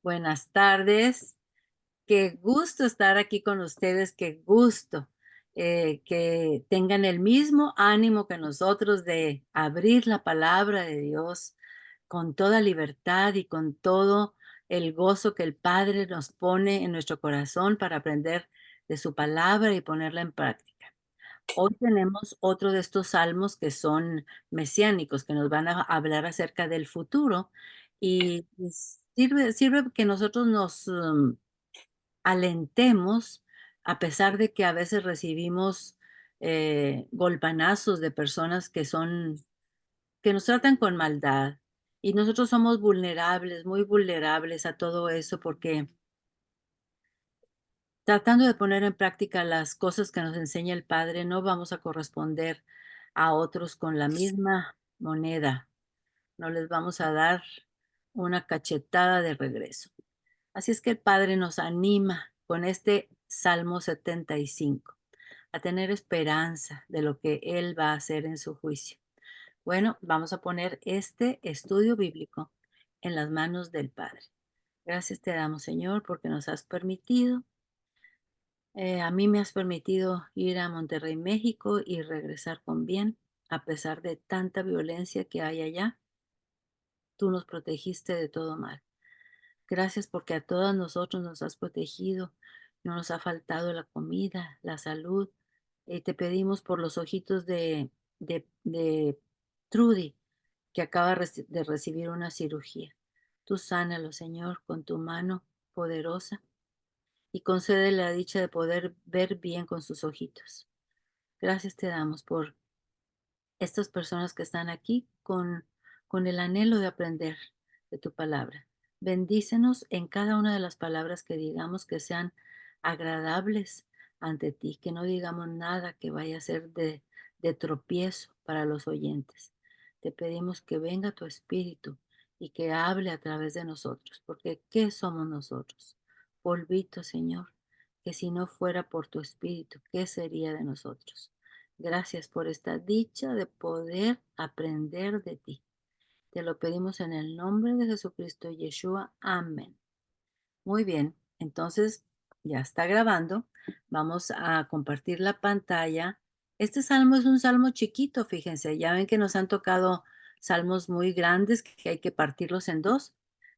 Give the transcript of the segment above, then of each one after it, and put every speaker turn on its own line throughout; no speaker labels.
Buenas tardes. Qué gusto estar aquí con ustedes, qué gusto que tengan el mismo ánimo que nosotros de abrir la palabra de Dios con toda libertad y con todo el gozo que el Padre nos pone en nuestro corazón para aprender de su palabra y ponerla en práctica. Hoy tenemos otro de estos salmos que son mesiánicos, que nos van a hablar acerca del futuro y sirve que nosotros nos alentemos, a pesar de que a veces recibimos golpanazos de personas que nos tratan con maldad. Y nosotros somos vulnerables, muy vulnerables a todo eso, porque tratando de poner en práctica las cosas que nos enseña el Padre, no vamos a corresponder a otros con la misma moneda. No les vamos a dar una cachetada de regreso. Así es que el Padre nos anima con este Salmo 75 a tener esperanza de lo que Él va a hacer en su juicio. Bueno, vamos a poner este estudio bíblico en las manos del Padre. Gracias te damos, Señor, porque nos has permitido, a mí me has permitido ir a Monterrey, México y regresar con bien, a pesar de tanta violencia que hay allá. Tú nos protegiste de todo mal. Gracias porque a todos nosotros nos has protegido, no nos ha faltado la comida, la salud. Te pedimos por los ojitos de Trudy, que acaba de recibir una cirugía. Tú sánalo, Señor, con tu mano poderosa y concede la dicha de poder ver bien con sus ojitos. Gracias te damos por estas personas que están aquí con el anhelo de aprender de tu palabra. Bendícenos en cada una de las palabras que digamos, que sean agradables ante ti, que no digamos nada que vaya a ser de tropiezo para los oyentes. Te pedimos que venga tu espíritu y que hable a través de nosotros, porque ¿qué somos nosotros? Polvito, Señor, que si no fuera por tu espíritu, ¿qué sería de nosotros? Gracias por esta dicha de poder aprender de ti. Te lo pedimos en el nombre de Jesucristo Yeshua. Amén. Muy bien, entonces ya está grabando. Vamos a compartir la pantalla. Este salmo es un salmo chiquito, fíjense. Ya ven que nos han tocado salmos muy grandes que hay que partirlos en dos,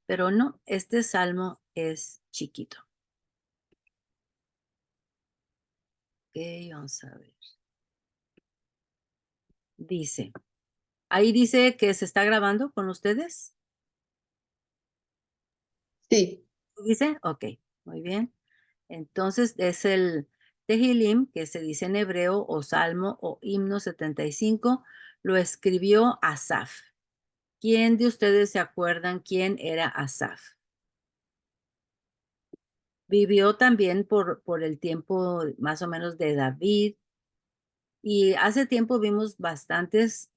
pero no, este salmo es chiquito. Ok, vamos a ver. Dice, ahí dice que se está grabando con ustedes.
Sí,
¿Dice? Ok, muy bien. Entonces es el Tehilim, que se dice en hebreo, o Salmo o Himno 75, lo escribió Asaf. ¿Quién de ustedes se acuerdan quién era Asaf? Vivió también por el tiempo más o menos de David, y hace tiempo vimos bastantes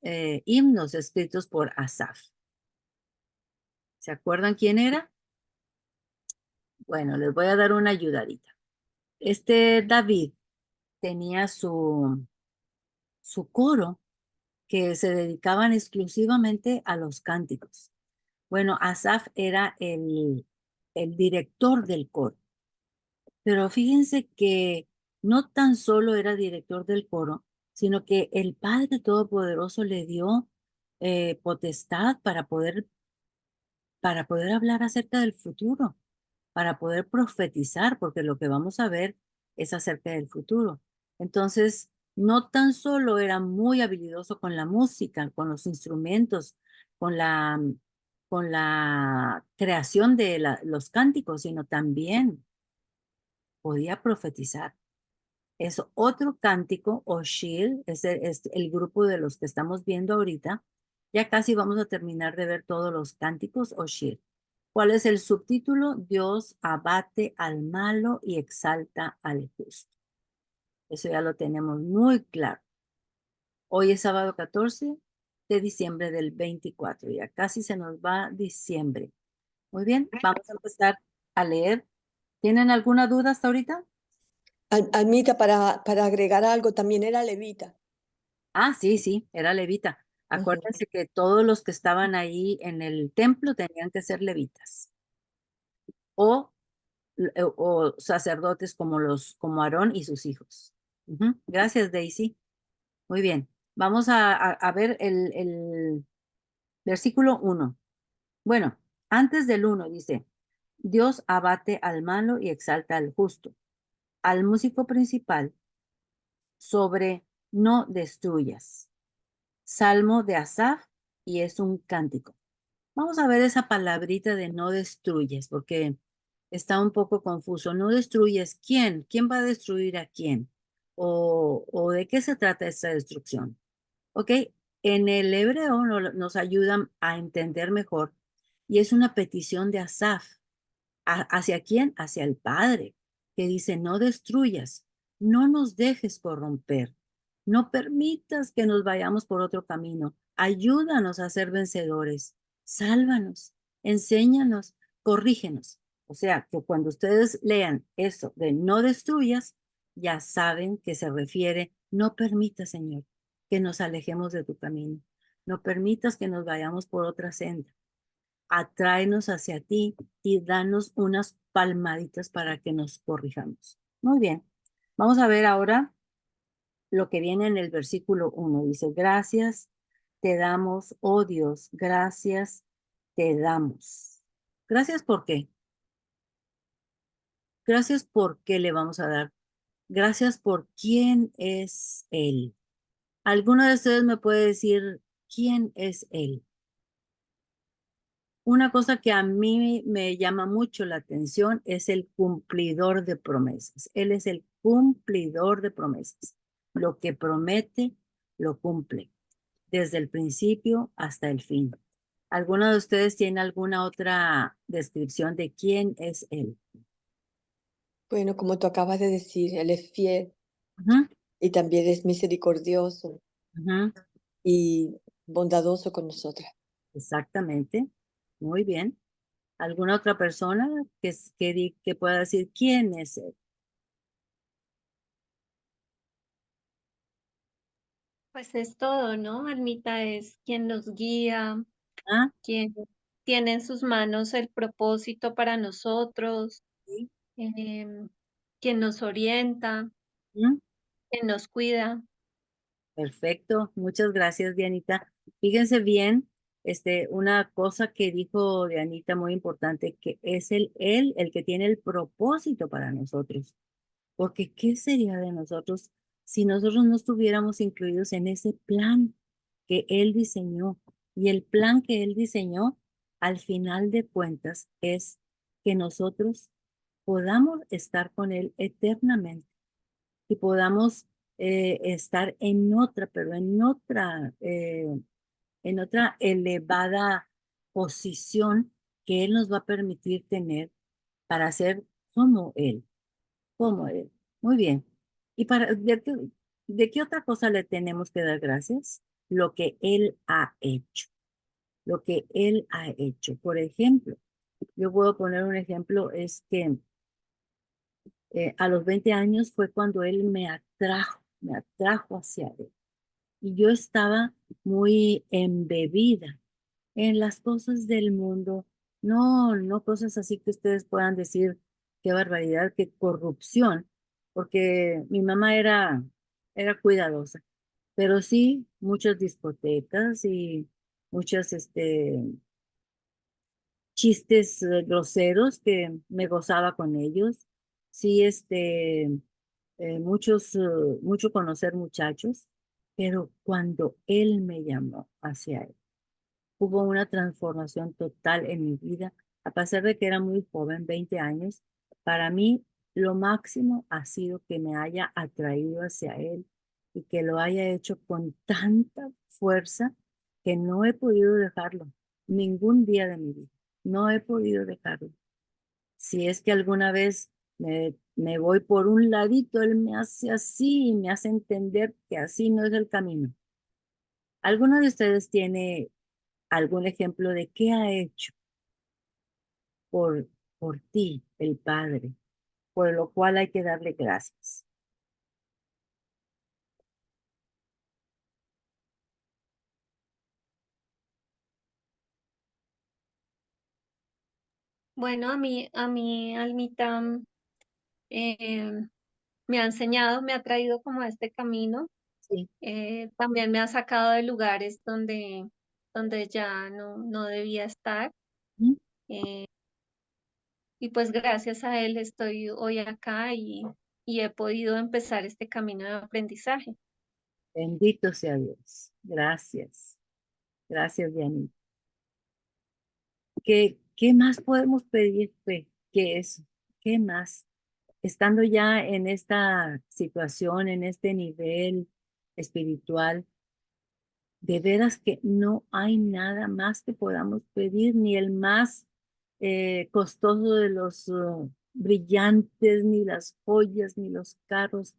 himnos escritos por Asaf. ¿Se acuerdan quién era? Bueno, les voy a dar una ayudadita. Este David tenía su coro que se dedicaban exclusivamente a los cánticos. Bueno, Asaf era el director del coro, pero fíjense que no tan solo era director del coro, sino que el Padre Todopoderoso le dio potestad para poder hablar acerca del futuro, para poder profetizar, porque lo que vamos a ver es acerca del futuro. Entonces, no tan solo era muy habilidoso con la música, con los instrumentos, con la creación de los cánticos, sino también podía profetizar. Es otro cántico, o shir, es el grupo de los que estamos viendo ahorita. Ya casi vamos a terminar de ver todos los cánticos, o shir. ¿Cuál es el subtítulo? Dios abate al malo y exalta al justo. Eso ya lo tenemos muy claro. Hoy es sábado 14 de diciembre del 24. Ya casi se nos va diciembre. Muy bien, vamos a empezar a leer. ¿Tienen alguna duda hasta ahorita?
Almita, para agregar algo, también era levita.
Ah, sí, sí, era levita.
Ujú.
Acuérdense que todos los que estaban ahí en el templo tenían que ser levitas. o, o sacerdotes como Aarón y sus hijos. Ujú. Gracias, Daisy. Muy bien. Vamos a ver el versículo 1. Bueno, antes del 1 dice, Dios abate al malo y exalta al justo. Al músico principal sobre no destruyas. Salmo de Asaf y es un cántico. Vamos a ver esa palabrita de no destruyes, porque está un poco confuso. No destruyes, ¿quién? ¿Quién va a destruir a quién? ¿O de qué se trata esta destrucción? ¿Ok? En el hebreo nos ayudan a entender mejor y es una petición de Asaf. ¿Hacia quién? Hacia el Padre, que dice, no destruyas, no nos dejes corromper, no permitas que nos vayamos por otro camino, ayúdanos a ser vencedores, sálvanos, enséñanos, corrígenos. O sea, que cuando ustedes lean eso de no destruyas, ya saben que se refiere, no permitas, Señor, que nos alejemos de tu camino, no permitas que nos vayamos por otra senda, atráenos hacia ti y danos unas palmaditas para que nos corrijamos. Muy bien, vamos a ver ahora lo que viene en el versículo 1. Dice, gracias te damos, oh Dios, gracias te damos. Gracias por qué. Gracias por qué le vamos a dar. Gracias por quién es Él. ¿Alguno de ustedes me puede decir quién es Él? Una cosa que a mí me llama mucho la atención es el cumplidor de promesas. Él es el cumplidor de promesas. Lo que promete, lo cumple, desde el principio hasta el fin. ¿Alguno de ustedes tiene alguna otra descripción de quién es Él?
Bueno, como tú acabas de decir, Él es fiel
Ujú,
y también es misericordioso
ujú,
y bondadoso con nosotras.
exactamente. Muy bien. ¿Alguna otra persona que pueda decir quién es Él?
Pues es todo, ¿no? Almita es quien nos guía,
¿Ah?
quien tiene en sus manos el propósito para nosotros,
Sí.
em, quien nos orienta,
¿Mm?
quien nos cuida.
Perfecto, muchas gracias, Dianita. Fíjense bien, una cosa que dijo Dianita muy importante, que es él el que tiene el propósito para nosotros. Porque ¿qué sería de nosotros si nosotros no estuviéramos incluidos en ese plan que él diseñó? Y el plan que él diseñó, al final de cuentas, es que nosotros podamos estar con él eternamente y podamos estar en otra, pero en otra elevada posición que Él nos va a permitir tener para ser como Él, como Él. Muy bien. ¿Y de qué otra cosa le tenemos que dar gracias? Lo que Él ha hecho, lo que Él ha hecho. Por ejemplo, yo puedo poner un ejemplo, es que a los 20 años fue cuando Él me atrajo hacia Él. Y yo estaba muy embebida en las cosas del mundo, no cosas así que ustedes puedan decir qué barbaridad, qué corrupción, porque mi mamá era cuidadosa, pero sí muchas discotecas y muchas chistes groseros que me gozaba con ellos, sí mucho conocer muchachos, pero cuando él me llamó hacia él, hubo una transformación total en mi vida, a pesar de que era muy joven, 20 años. Para mí, lo máximo ha sido que me haya atraído hacia él y que lo haya hecho con tanta fuerza que no he podido dejarlo ningún día de mi vida. No he podido dejarlo. Si es que alguna vez me voy por un ladito, él me hace así y me hace entender que así no es el camino. ¿Alguno de ustedes tiene algún ejemplo de qué ha hecho por, por ti, el Padre, por lo cual hay que darle gracias?
Bueno, a mí, Almita, em, me ha enseñado, me ha traído como a este camino.
Sí.
También me ha sacado de lugares donde ya no debía estar.
¿Mm?
eh, y pues gracias a él estoy hoy acá y he podido empezar este camino de aprendizaje.
Bendito sea Dios. Gracias. Gracias, Dianita. ¿Qué más podemos pedirte que eso? ¿Qué más? Estando ya en esta situación, en este nivel espiritual, de veras que no hay nada más que podamos pedir, ni el más costoso de los brillantes, ni las joyas, ni los carros.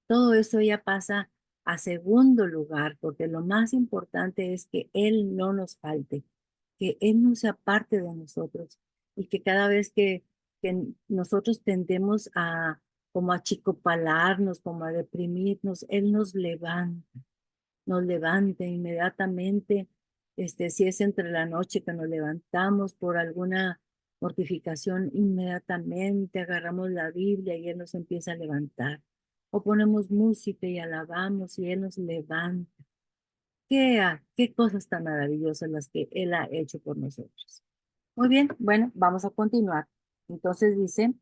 Todo eso ya pasa a segundo lugar, porque lo más importante es que Él no nos falte, que Él no sea parte de nosotros y que cada vez que nosotros tendemos a como a chicopalarnos, como a deprimirnos, Él nos levanta inmediatamente, si es entre la noche que nos levantamos por alguna mortificación, inmediatamente agarramos la Biblia y Él nos empieza a levantar. O ponemos música y alabamos y Él nos levanta. ¿Qué cosas tan maravillosas las que Él ha hecho por nosotros? Muy bien, bueno, vamos a continuar. Entonces dice,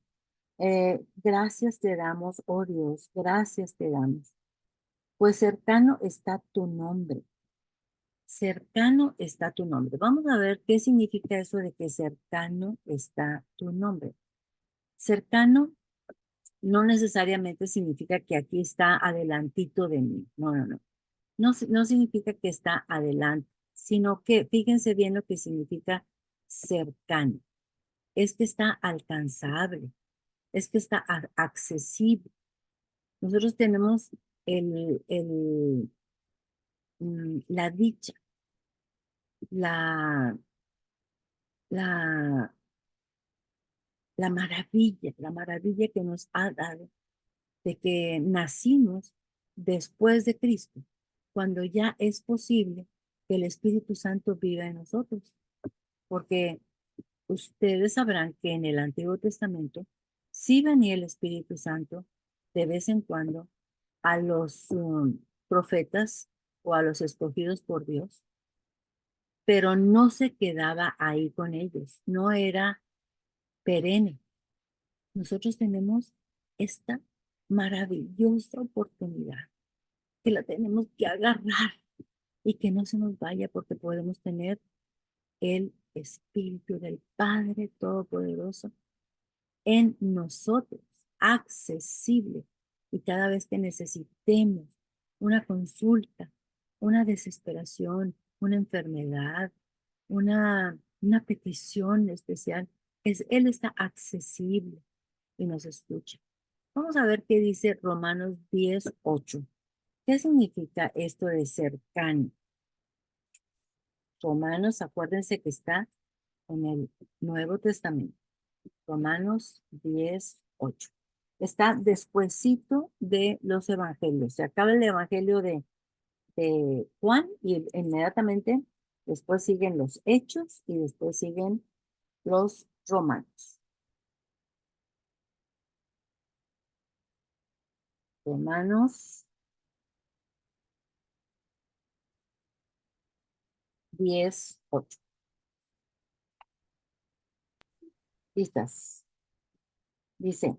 gracias te damos, oh Dios, gracias te damos, pues cercano está tu nombre. Cercano está tu nombre. Vamos a ver qué significa eso de que cercano está tu nombre. Cercano no necesariamente significa que aquí está adelantito de mí. No, no, no. No significa que está adelante, sino que fíjense bien lo que significa cercano. Es que está alcanzable, es que está accesible. Nosotros tenemos la dicha, la, la la maravilla que nos ha dado de que nacimos después de Cristo, cuando ya es posible que el Espíritu Santo viva en nosotros, porque ustedes sabrán que en el Antiguo Testamento sí venía el Espíritu Santo de vez en cuando a los profetas o a los escogidos por Dios, pero no se quedaba ahí con ellos, no era perenne. Nosotros tenemos esta maravillosa oportunidad que la tenemos que agarrar y que no se nos vaya porque podemos tener el Espíritu del Padre Todopoderoso en nosotros, accesible. Y cada vez que necesitemos una consulta, una desesperación, una enfermedad, una petición especial, Él está accesible y nos escucha. Vamos a ver qué dice Romanos 10:8. ¿Qué significa esto de cercano? Romanos, acuérdense que está en el Nuevo Testamento. Romanos 10:8. Está despuesito de los evangelios. Se acaba el evangelio de Juan y inmediatamente después siguen los hechos y después siguen los romanos. Romanos 10:8. ¿Listas? Dice,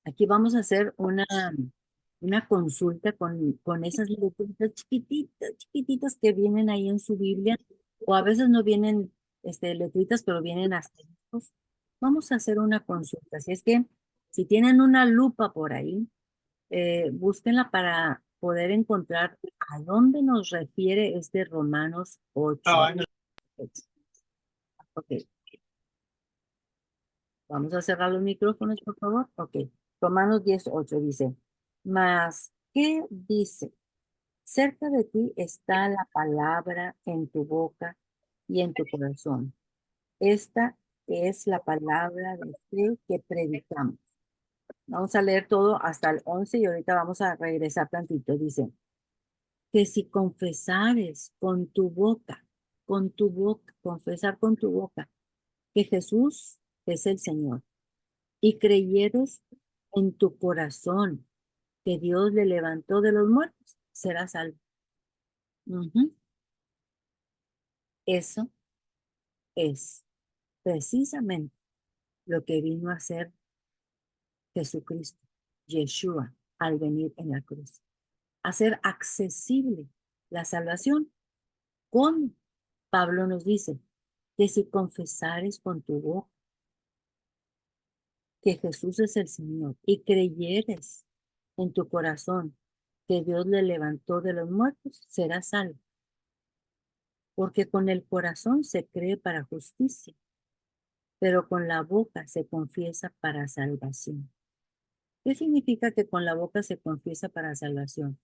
aquí vamos a hacer una consulta con esas letritas chiquititas, chiquititas que vienen ahí en su Biblia, o a veces no vienen letritas, pero vienen asteriscos. Vamos a hacer una consulta. Así es que si tienen una lupa por ahí, búsquenla para poder encontrar a dónde nos refiere este Romanos 8. Ok, vamos a cerrar los micrófonos, por favor. Ok, Romanos 10:8 dice, mas, ¿qué dice? Cerca de ti está la palabra en tu boca y en tu corazón. Esta es la palabra de fe que predicamos. Vamos a leer todo hasta el 11 y ahorita vamos a regresar tantito. Dice, que si confesares con tu boca, confesar con tu boca que Jesús es el Señor y creyeres en tu corazón que Dios le levantó de los muertos, serás salvo. Eso es precisamente lo que vino a hacer Jesucristo, Yeshua, al venir en la cruz. Hacer accesible la salvación. ¿Cómo? Pablo nos dice que si confesares con tu boca que Jesús es el Señor y creyeres en tu corazón que Dios le levantó de los muertos, serás salvo. Porque con el corazón se cree para justicia, pero con la boca se confiesa para salvación. ¿Qué significa que con la boca se confiesa para salvación?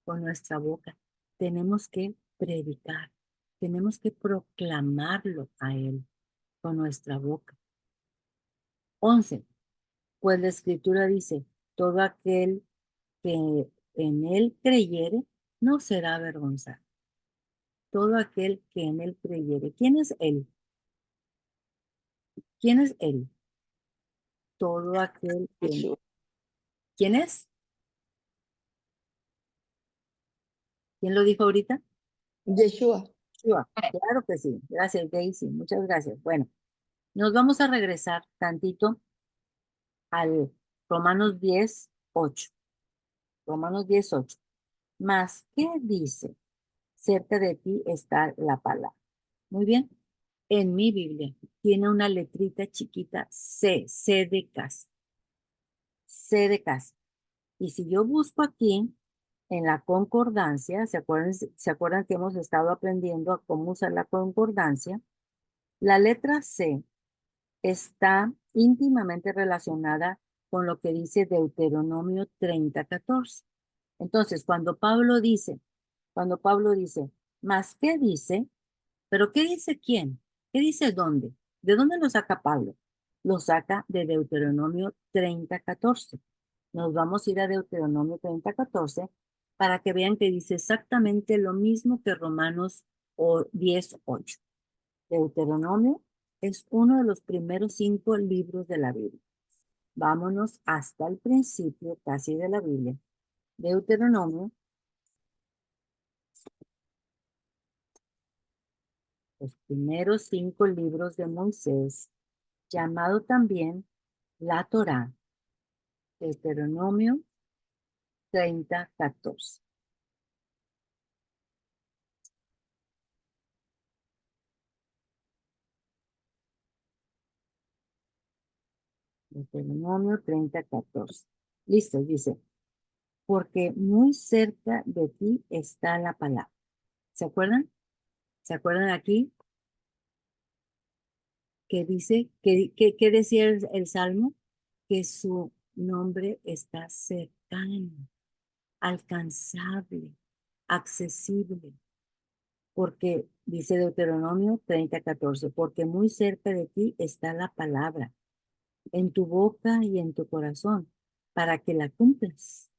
Con nuestra boca. Tenemos que predicar, tenemos que proclamarlo a Él con nuestra boca. 11. Pues la Escritura dice, todo aquel que en Él creyere no será avergonzado. Todo aquel que en Él creyere. ¿Quién es Él? ¿Quién es Él? Todo aquel que...
Yeshua.
¿Quién es? ¿Quién lo dijo ahorita?
Yeshua.
Yeshua. Claro que sí. Gracias, Daisy. Muchas gracias. Bueno, nos vamos a regresar tantito al Romanos 10:8. Romanos 10:8. Mas, ¿qué dice? Cerca de ti está la palabra. Muy bien. En mi Biblia tiene una letrita chiquita C de casa. C de casa. Y si yo busco aquí en la concordancia, ¿se acuerdan que hemos estado aprendiendo a cómo usar la concordancia? La letra C está íntimamente relacionada con lo que dice Deuteronomio 30:14. Entonces, cuando Pablo dice, ¿más qué dice? ¿Pero qué dice quién? ¿Qué dice dónde? ¿De dónde lo saca Pablo? Lo saca de Deuteronomio 30:14. Nos vamos a ir a Deuteronomio 30:14 para que vean que dice exactamente lo mismo que Romanos 10:8. Deuteronomio es uno de los primeros 5 libros de la Biblia. Vámonos hasta el principio casi de la Biblia. Deuteronomio, los primeros 5 libros de Moisés, llamado también la Torá. Deuteronomio 30:14. Deuteronomio 30:14. Listo, dice, porque muy cerca de ti está la palabra. ¿Se acuerdan? ¿Se acuerdan aquí? Que dice, que decía el Salmo, que su nombre está cercano, alcanzable, accesible, porque dice Deuteronomio 30:14, porque muy cerca de ti está la palabra, en tu boca y en tu corazón, para que la cumplas,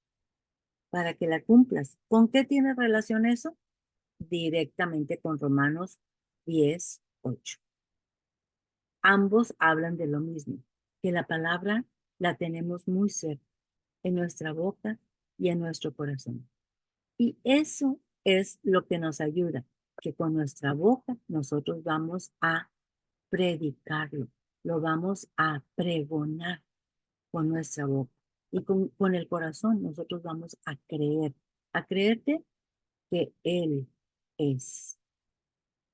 para que la cumplas. ¿Con qué tiene relación eso? Directamente con Romanos 10:8. Ambos hablan de lo mismo, que la palabra la tenemos muy cerca, en nuestra boca y en nuestro corazón. Y eso es lo que nos ayuda, que con nuestra boca nosotros vamos a predicarlo, lo vamos a pregonar con nuestra boca. Y con el corazón nosotros vamos a creerte que Él es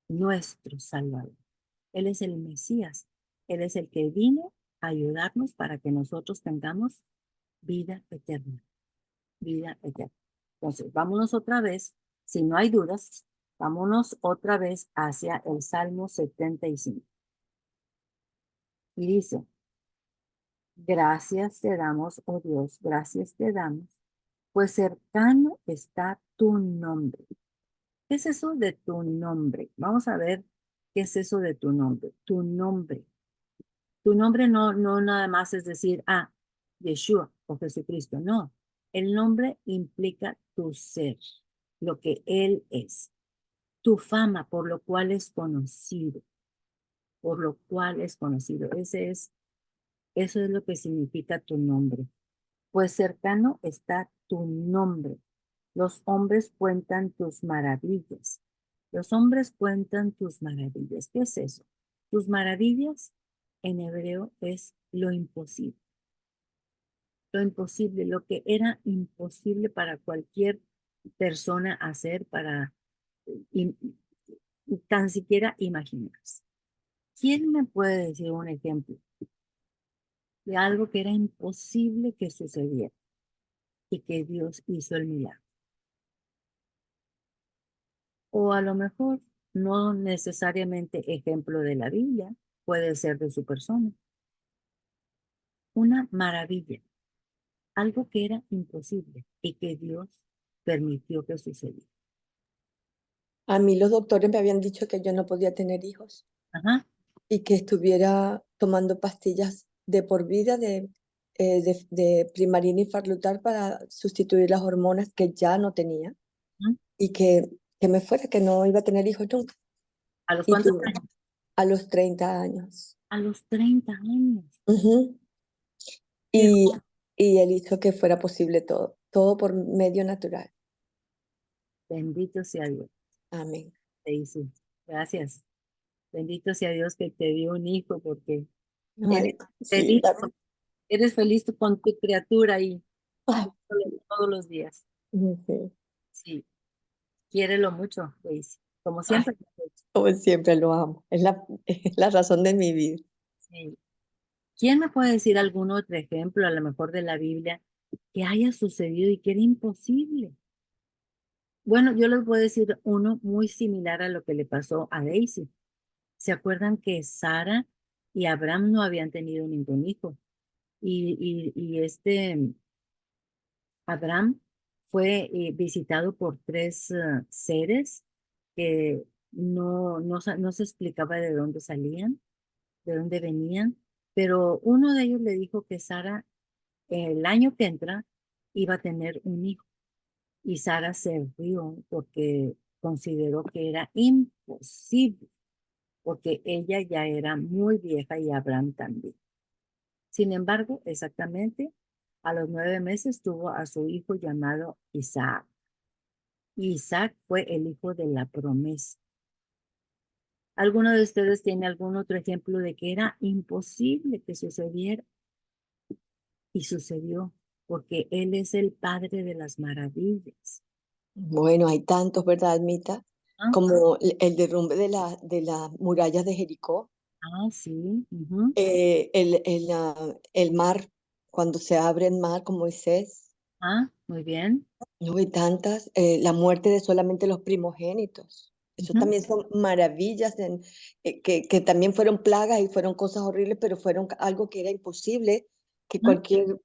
nuestro Salvador. Él es el Mesías. Él es el que vino a ayudarnos para que nosotros tengamos vida eterna. Vida eterna. Entonces, vámonos otra vez, si no hay dudas, vámonos otra vez hacia el Salmo 75. Y dice, gracias te damos, oh Dios, gracias te damos, pues cercano está tu nombre. ¿Qué es eso de tu nombre? Vamos a ver qué es eso de tu nombre. Tu nombre. Tu nombre no nada más es decir, Yeshua o Jesucristo. No. El nombre implica tu ser, lo que Él es. Tu fama por lo cual es conocido. por lo cual es conocido. Eso es lo que significa tu nombre. Pues cercano está tu nombre. Los hombres cuentan tus maravillas. Los hombres cuentan tus maravillas. ¿Qué es eso? Tus maravillas en hebreo es lo imposible. Lo imposible, lo que era imposible para cualquier persona hacer, para y, y tan siquiera imaginarse. ¿Quién me puede decir un ejemplo de algo que era imposible que sucediera y que Dios hizo el milagro? O a lo mejor no necesariamente ejemplo de la Biblia, puede ser de su persona. Una maravilla, algo que era imposible y que Dios permitió que sucediera.
A mí los doctores me habían dicho que yo no podía tener hijos
Ajá,
y que estuviera tomando pastillas de por vida de Primarina y Farlutar para sustituir las hormonas que ya no tenía
ujú.
y que me fuera, que no iba a tener hijos nunca.
¿A los
Y
cuántos
tuve
años?
a los 30 años.
A los 30 años.
Ujú.
Qué
Y,
joven.
y él hizo que fuera posible todo, todo por medio natural.
Bendito sea Dios.
Amén.
Daisy. Gracias. Bendito sea Dios que te dio un hijo porque eres
Ay, sí,
feliz, eres feliz tú con tu criatura y
ay,
todos los días.
ujú.
Sí, quiérelo mucho, Daisy. Como
Ay,
siempre.
como siempre lo amo. Es la razón de mi vida.
Sí. ¿Quién me puede decir algún otro ejemplo, a lo mejor de la Biblia, que haya sucedido y que era imposible? Bueno, yo les voy a decir uno muy similar a lo que le pasó a Daisy. ¿Se acuerdan que Sara y Abraham no habían tenido ningún hijo? Y Abraham fue visitado por tres seres que no se explicaba de dónde salían, de dónde venían, pero uno de ellos le dijo que Sara el año que entra iba a tener un hijo y Sara se rió porque consideró que era imposible, porque ella ya era muy vieja y Abraham también. Sin embargo, exactamente a los 9 meses tuvo a su hijo llamado Isaac. Y Isaac fue el hijo de la promesa. ¿Alguno de ustedes tiene algún otro ejemplo de que era imposible que sucediera? Y sucedió, porque Él es el Padre de las maravillas.
Bueno, hay tantos, ¿verdad, Almita?
¿Ah?
Como el derrumbe de las murallas de Jericó,
Ah, sí. Ujú.
el mar, cuando se abre el mar con Moisés,
Ah, muy bien.
no hay tantas, la muerte de solamente los primogénitos. Eso
Ujú,
también son maravillas que también fueron plagas y fueron cosas horribles, pero fueron algo que era imposible que
ujú,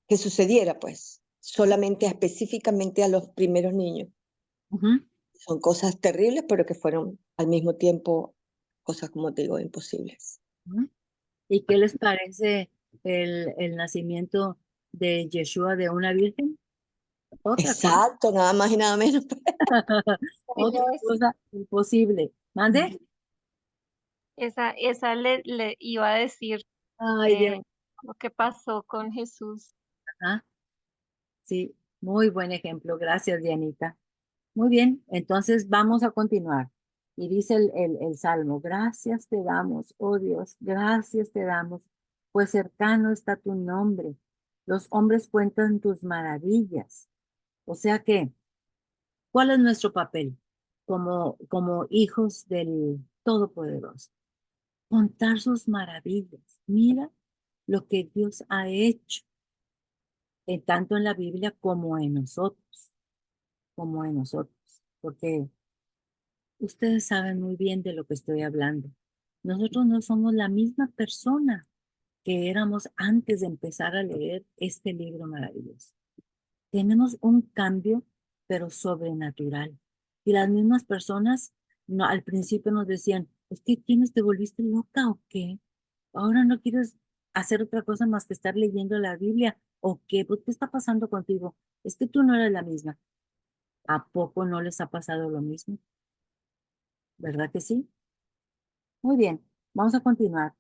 que sucediera, pues, solamente específicamente a los primeros niños.
ujú,
Son cosas terribles, pero que fueron al mismo tiempo cosas, como te digo, imposibles.
ujú. ¿Y qué les parece el nacimiento de Yeshua de una virgen? Otra cosa.
Exacto, nada más y nada menos.
Otra cosa imposible. ¿Mande?
Esa le iba a decir
Ay, Dios.
eh, lo que pasó con Jesús.
Ajá, sí, muy buen ejemplo. Gracias, Dianita. Muy bien, entonces vamos a continuar. Y dice el Salmo, gracias te damos, oh Dios, gracias te damos, pues cercano está tu nombre. Los hombres cuentan tus maravillas. O sea que, ¿cuál es nuestro papel como hijos del Todopoderoso? Contar sus maravillas. Mira lo que Dios ha hecho, tanto en la Biblia como en nosotros, porque ustedes saben muy bien de lo que estoy hablando. Nosotros no somos la misma persona que éramos antes de empezar a leer este libro maravilloso. Tenemos un cambio, pero sobrenatural. Y las mismas personas no, al principio nos decían, ¿es que tienes, te volviste loca o qué? Ahora no quieres hacer otra cosa más que estar leyendo la Biblia o qué, pues, ¿qué está pasando contigo? Es que tú no eres la misma. ¿A poco no les ha pasado lo mismo? ¿Verdad que sí? Muy bien. Vamos a continuar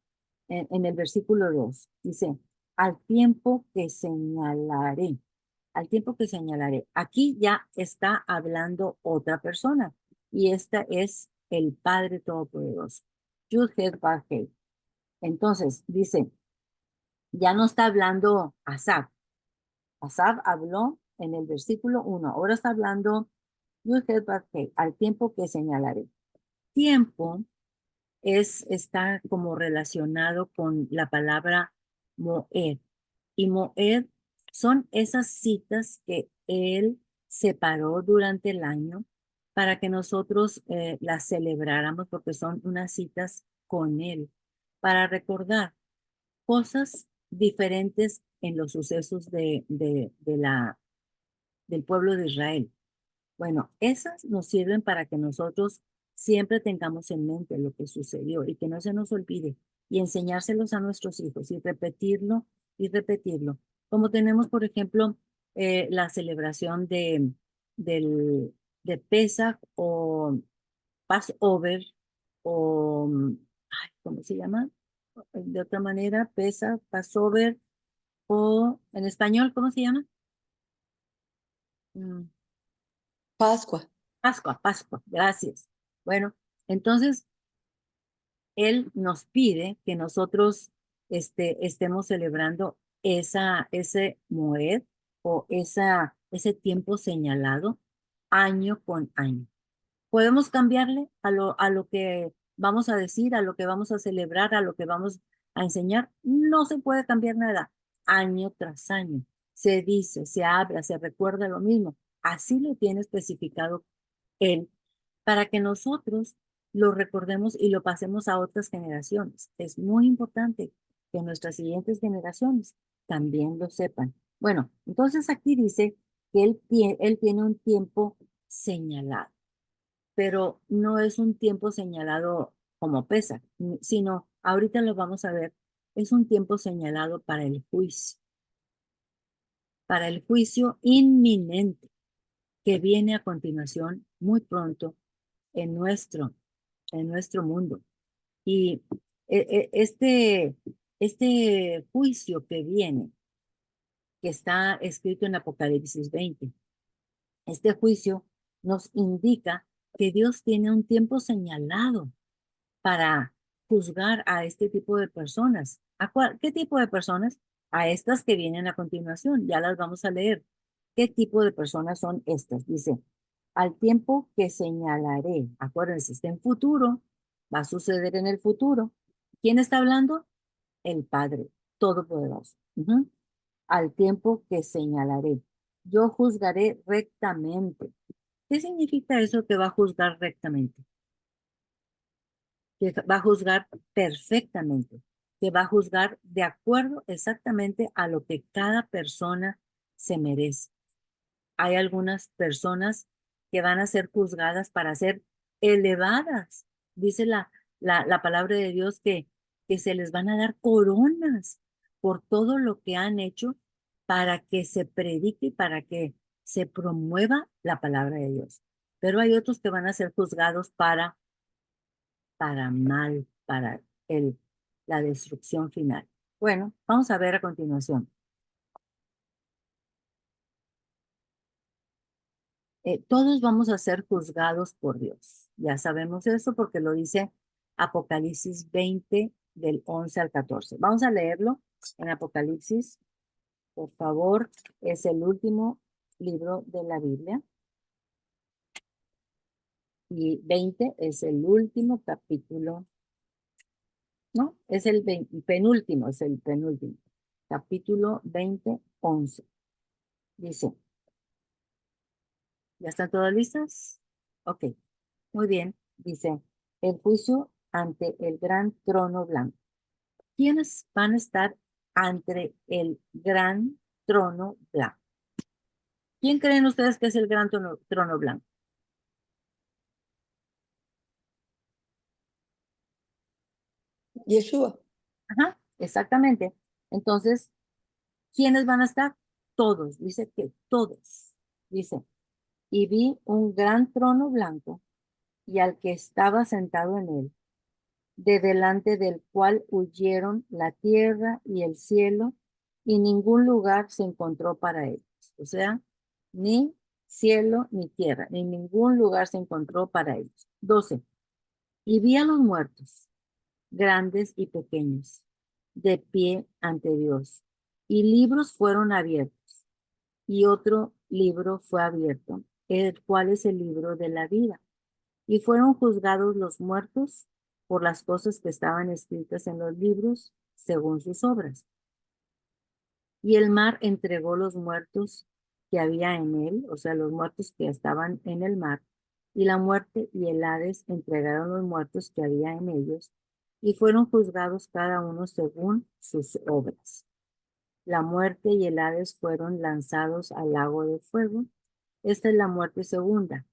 en el versículo 2. Dice, al tiempo que señalaré, al tiempo que señalaré. Aquí ya está hablando otra persona y esta es el Padre Todopoderoso. Yud-Heh-Vah-Heh. Entonces, dice, ya no está hablando Asaf. Asaf habló en el versículo 1. Ahora está hablando Yud-Heh-Vah-Heh, al tiempo que señalaré. Tiempo está como relacionado con la palabra Moed. Y Moed son esas citas que él separó durante el año para que nosotros las celebráramos, porque son unas citas con él, para recordar cosas diferentes en los sucesos del pueblo de Israel. Bueno, esas nos sirven para que nosotros siempre tengamos en mente lo que sucedió y que no se nos olvide y enseñárselos a nuestros hijos y repetirlo. Como tenemos, por ejemplo, la celebración de Pesach o Passover o, ay, ¿cómo se llama? De otra manera, Pesach, Passover o en español, ¿cómo se llama? Mm,
Pascua.
Pascua, Pascua, gracias. Bueno, entonces él nos pide que nosotros estemos celebrando ese Moed o ese tiempo señalado año con año. ¿Podemos cambiarle a lo que vamos a decir, a lo que vamos a celebrar, a lo que vamos a enseñar? No se puede cambiar nada. Año tras año se dice, se habla, se recuerda lo mismo. Así lo tiene especificado él para que nosotros lo recordemos y lo pasemos a otras generaciones. Es muy importante que nuestras siguientes generaciones también lo sepan. Bueno, entonces aquí dice que él tiene un tiempo señalado, pero no es un tiempo señalado como pesa, sino ahorita lo vamos a ver, es un tiempo señalado para el juicio inminente que viene a continuación muy pronto en nuestro mundo. Y este juicio que viene, que está escrito en Apocalipsis 20, este juicio nos indica que Dios tiene un tiempo señalado para juzgar a este tipo de personas. ¿Qué tipo de personas? A estas que vienen a continuación, ya las vamos a leer. ¿Qué tipo de personas son estas? Dice, al tiempo que señalaré, acuérdense, está en futuro, va a suceder en el futuro. ¿Quién está hablando? El Padre Todopoderoso. Al tiempo que señalaré, yo juzgaré rectamente. ¿Qué significa eso que va a juzgar rectamente? Que va a juzgar perfectamente, que va a juzgar de acuerdo exactamente a lo que cada persona se merece. Hay algunas personas que van a ser juzgadas para ser elevadas. Dice la palabra de Dios que se les van a dar coronas por todo lo que han hecho para que se predique y para que se promueva la palabra de Dios. Pero hay otros que van a ser juzgados para mal, para la destrucción final. Bueno, vamos a ver a continuación. Todos vamos a ser juzgados por Dios. Ya sabemos eso porque lo dice Apocalipsis 20 del 11 al 14. Vamos a leerlo en Apocalipsis, por favor. Es el último libro de la Biblia. Y 20 es el último capítulo. No, es el penúltimo, es el penúltimo. Capítulo 20, 11. Dice, ¿ya están todas listas? Ok, muy bien. Dice, el juicio ante el gran trono blanco. ¿Quiénes van a estar ante el gran trono blanco? ¿Quién creen ustedes que es el gran trono blanco?
Yeshua.
Ajá, exactamente. Entonces, ¿quiénes van a estar? Todos. Dice que todos. Dice, y vi un gran trono blanco y al que estaba sentado en él. de delante del cual huyeron la tierra y el cielo, y ningún lugar se encontró para ellos. O sea, ni cielo ni tierra, ni ningún lugar se encontró para ellos. 12. Y vi a los muertos, grandes y pequeños, de pie ante Dios, y libros fueron abiertos, y otro libro fue abierto, el cual es el libro de la vida. Y fueron juzgados los muertos por las cosas que estaban escritas en los libros, según sus obras. Y el mar entregó los muertos que había en él, o sea, los muertos que estaban en el mar, y la muerte y el Hades entregaron los muertos que había en ellos, y fueron juzgados cada uno según sus obras. La muerte y el Hades fueron lanzados al lago de fuego. Esta es la muerte segunda.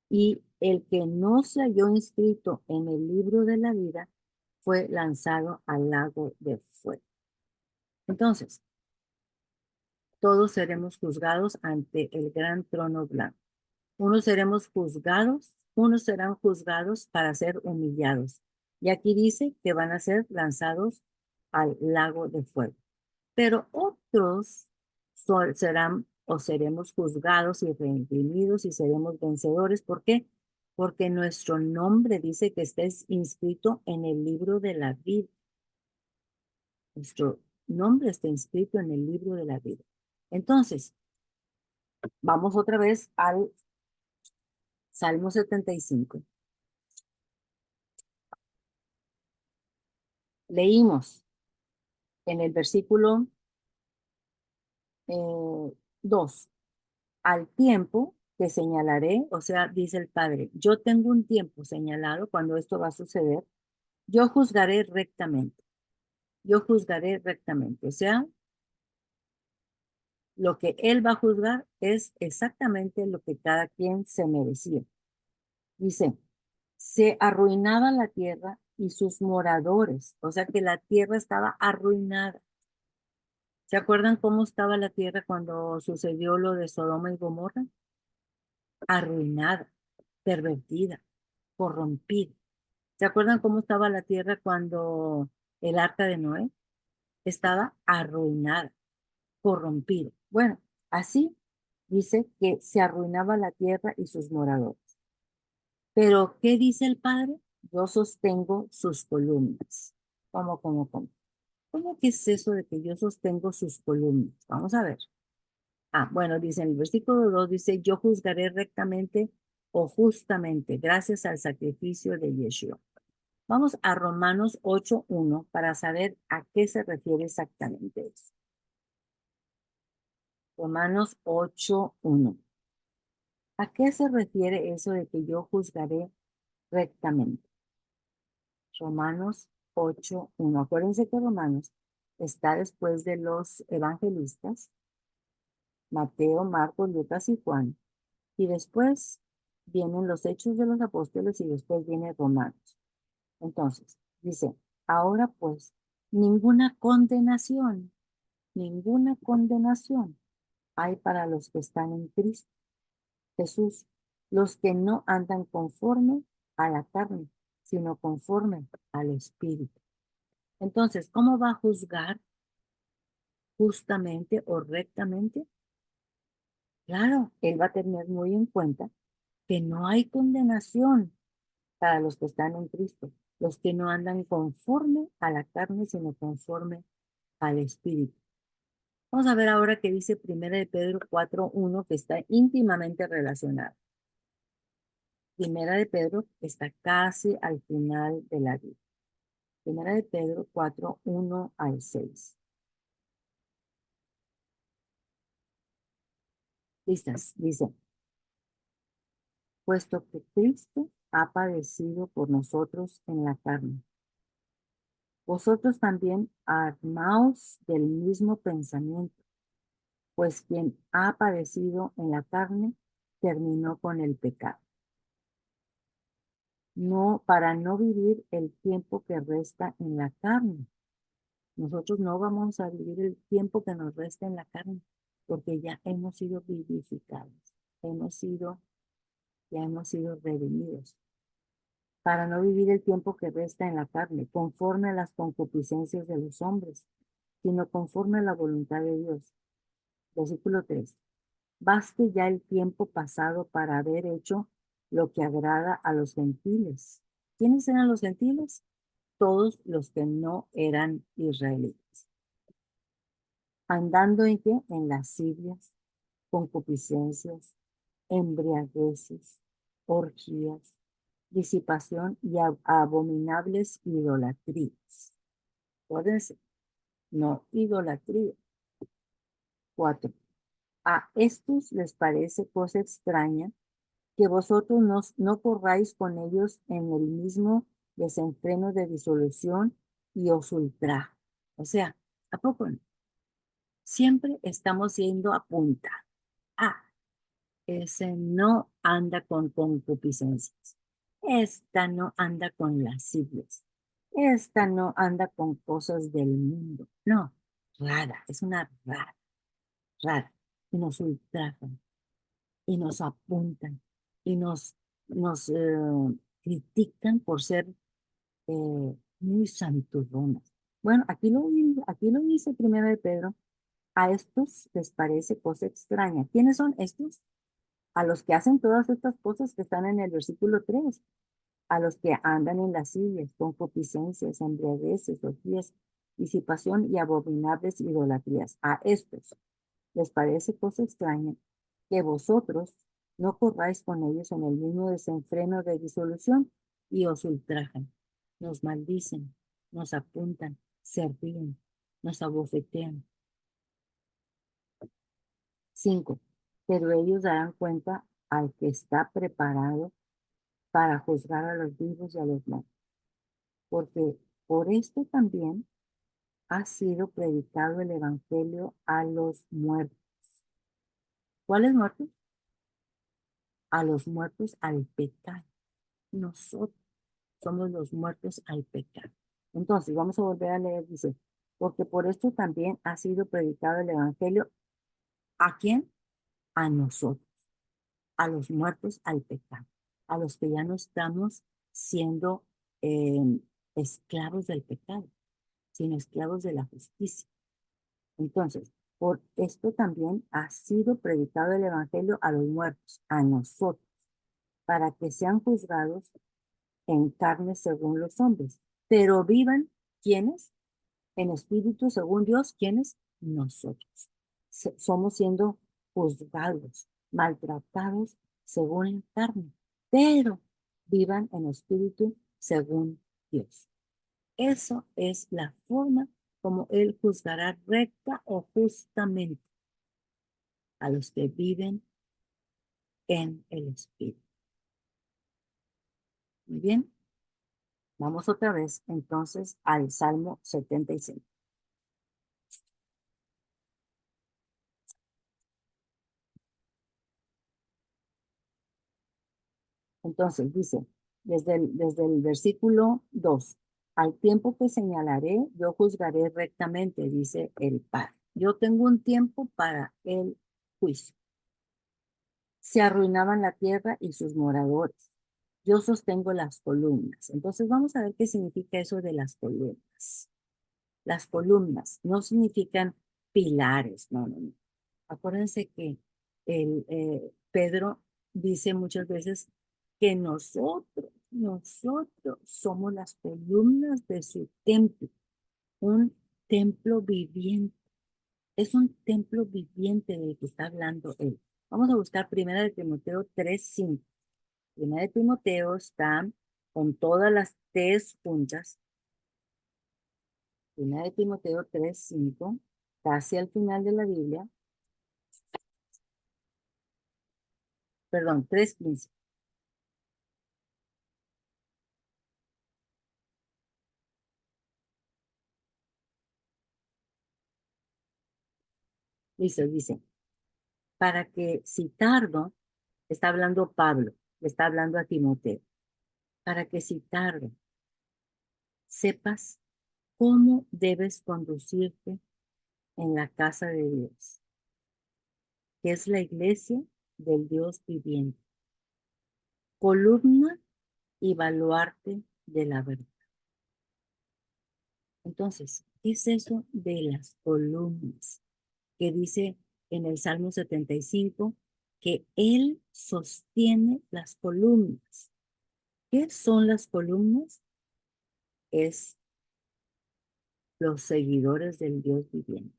Y el que no se halló inscrito en el libro de la vida fue lanzado al lago de fuego. Entonces, todos seremos juzgados ante el gran trono blanco. Unos seremos juzgados, unos serán juzgados para ser humillados. Y aquí dice que van a ser lanzados al lago de fuego. Pero otros serán o seremos juzgados y redimidos y seremos vencedores. ¿Por qué? Porque nuestro nombre dice que estés inscrito en el libro de la vida. Nuestro nombre está inscrito en el libro de la vida. Entonces, vamos otra vez al Salmo 75. Leímos en el versículo 2. Al tiempo que señalaré, o sea, dice el Padre, yo tengo un tiempo señalado cuando esto va a suceder, yo juzgaré rectamente, yo juzgaré rectamente, o sea, lo que Él va a juzgar es exactamente lo que cada quien se merecía. Dice, se arruinaba la tierra y sus moradores, o sea que la tierra estaba arruinada. ¿Se acuerdan cómo estaba la tierra cuando sucedió lo de Sodoma y Gomorra? Arruinada, pervertida, corrompida. ¿Se acuerdan cómo estaba la tierra cuando el arca de Noé? Estaba arruinada, corrompida. Bueno, así dice que se arruinaba la tierra y sus moradores. Pero, ¿qué dice el Padre? Yo sostengo sus columnas. ¿Cómo? ¿Cómo que es eso de que yo sostengo sus columnas? Vamos a ver. Bueno, dice en el versículo 2, dice, yo juzgaré rectamente o justamente gracias al sacrificio de Yeshua. Vamos a Romanos 8:1 para saber a qué se refiere exactamente eso. Romanos 8:1. ¿A qué se refiere eso de que yo juzgaré rectamente? Romanos 8:1. Acuérdense que Romanos está después de los evangelistas, Mateo, Marcos, Lucas y Juan. Y después vienen los Hechos de los Apóstoles y después viene Romanos. Entonces, dice, ahora pues, ninguna condenación hay para los que están en Cristo Jesús, los que no andan conforme a la carne, sino conforme al Espíritu. Entonces, ¿cómo va a juzgar justamente o rectamente? Claro, Él va a tener muy en cuenta que no hay condenación para los que están en Cristo, los que no andan conforme a la carne, sino conforme al Espíritu. Vamos a ver ahora qué dice 1 de Pedro 4:1, que está íntimamente relacionado. 1 de Pedro está casi al final de la vida. 1 de Pedro 4:1 al 6. Listas, dice, puesto que Cristo ha padecido por nosotros en la carne, vosotros también armaos del mismo pensamiento, pues quien ha padecido en la carne terminó con el pecado. No, para no vivir el tiempo que resta en la carne. Nosotros no vamos a vivir el tiempo que nos resta en la carne, porque ya hemos sido vivificados, ya hemos sido redimidos. para no vivir el tiempo que resta en la carne, conforme a las concupiscencias de los hombres, sino conforme a la voluntad de Dios. Versículo 3. Baste ya el tiempo pasado para haber hecho lo que agrada a los gentiles. ¿Quiénes eran los gentiles? Todos los que no eran israelitas. ¿Andando en qué? En lascivias, concupiscencias, embriagueces, orgías, disipación y abominables idolatrías. Acuérdense, no idolatría. 4. A estos les parece cosa extraña que vosotros no corráis con ellos en el mismo desenfreno de disolución y os ultraja. O sea, ¿a poco no? Siempre estamos yendo a punta. Ah, ese no anda con concupiscencias. Esta no anda con lascivias. Esta no anda con cosas del mundo. No, rara, es una rara, rara. Y nos ultrajan y nos apuntan y nos critican por ser muy santurronas. Bueno, aquí lo dice primero de Pedro, a estos les parece cosa extraña. ¿Quiénes son estos? A los que hacen todas estas cosas que están en el versículo 3, a los que andan en lascivias, concupiscencias, embriagueces, orgías, disipación y abominables idolatrías. A estos les parece cosa extraña que vosotros no corráis con ellos en el mismo desenfreno de disolución y os ultrajan, nos maldicen, nos apuntan, se ríen, nos abofetean. 5. Pero ellos darán cuenta al que está preparado para juzgar a los vivos y a los muertos. Porque por esto también ha sido predicado el evangelio a los muertos. ¿Cuáles muertos? A los muertos al pecado. Nosotros somos los muertos al pecado. Entonces, vamos a volver a leer, dice, porque por esto también ha sido predicado el evangelio. ¿A quién? A nosotros, a los muertos al pecado, a los que ya no estamos siendo esclavos del pecado, sino esclavos de la justicia. Entonces, por esto también ha sido predicado el evangelio a los muertos, a nosotros, para que sean juzgados en carne según los hombres, pero vivan, ¿quiénes? En espíritu según Dios, ¿quiénes? Nosotros. Somos siendo juzgados, maltratados según la carne, pero vivan en espíritu según Dios. Eso es la forma como Él juzgará recta o justamente a los que viven en el espíritu. Muy bien. Vamos otra vez entonces al Salmo 75. Entonces dice, desde el versículo 2, al tiempo que señalaré, yo juzgaré rectamente, dice el Padre. Yo tengo un tiempo para el juicio. Se arruinaban la tierra y sus moradores. Yo sostengo las columnas. Entonces vamos a ver qué significa eso de las columnas. Las columnas no significan pilares, no, no, no. Acuérdense que Pedro dice muchas veces que nosotros somos las columnas de su templo, un templo viviente. Es un templo viviente del que está hablando él. Vamos a buscar Primera de Timoteo 3:5. Primera de Timoteo está con todas las T's juntas. Primera de Timoteo 3:5, casi al final de la Biblia. Perdón, 3:15. Dice, para que si tardo, está hablando Pablo, le está hablando a Timoteo, para que si tardo, sepas cómo debes conducirte en la casa de Dios, que es la iglesia del Dios viviente. Columna y baluarte de la verdad. Entonces, ¿qué es eso de las columnas? Que dice en el Salmo 75 que Él sostiene las columnas. ¿Qué son las columnas? Es los seguidores del Dios viviente.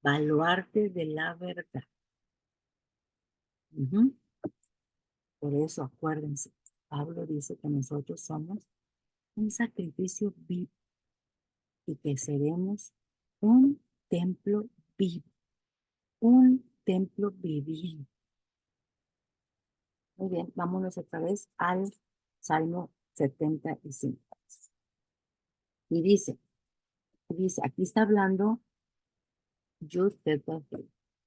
Baluarte de la verdad. Por eso, acuérdense, Pablo dice que nosotros somos un sacrificio vivo y que seremos un templo vivo, un templo viviente. Muy bien, vámonos otra vez al Salmo 75. Y dice, aquí está hablando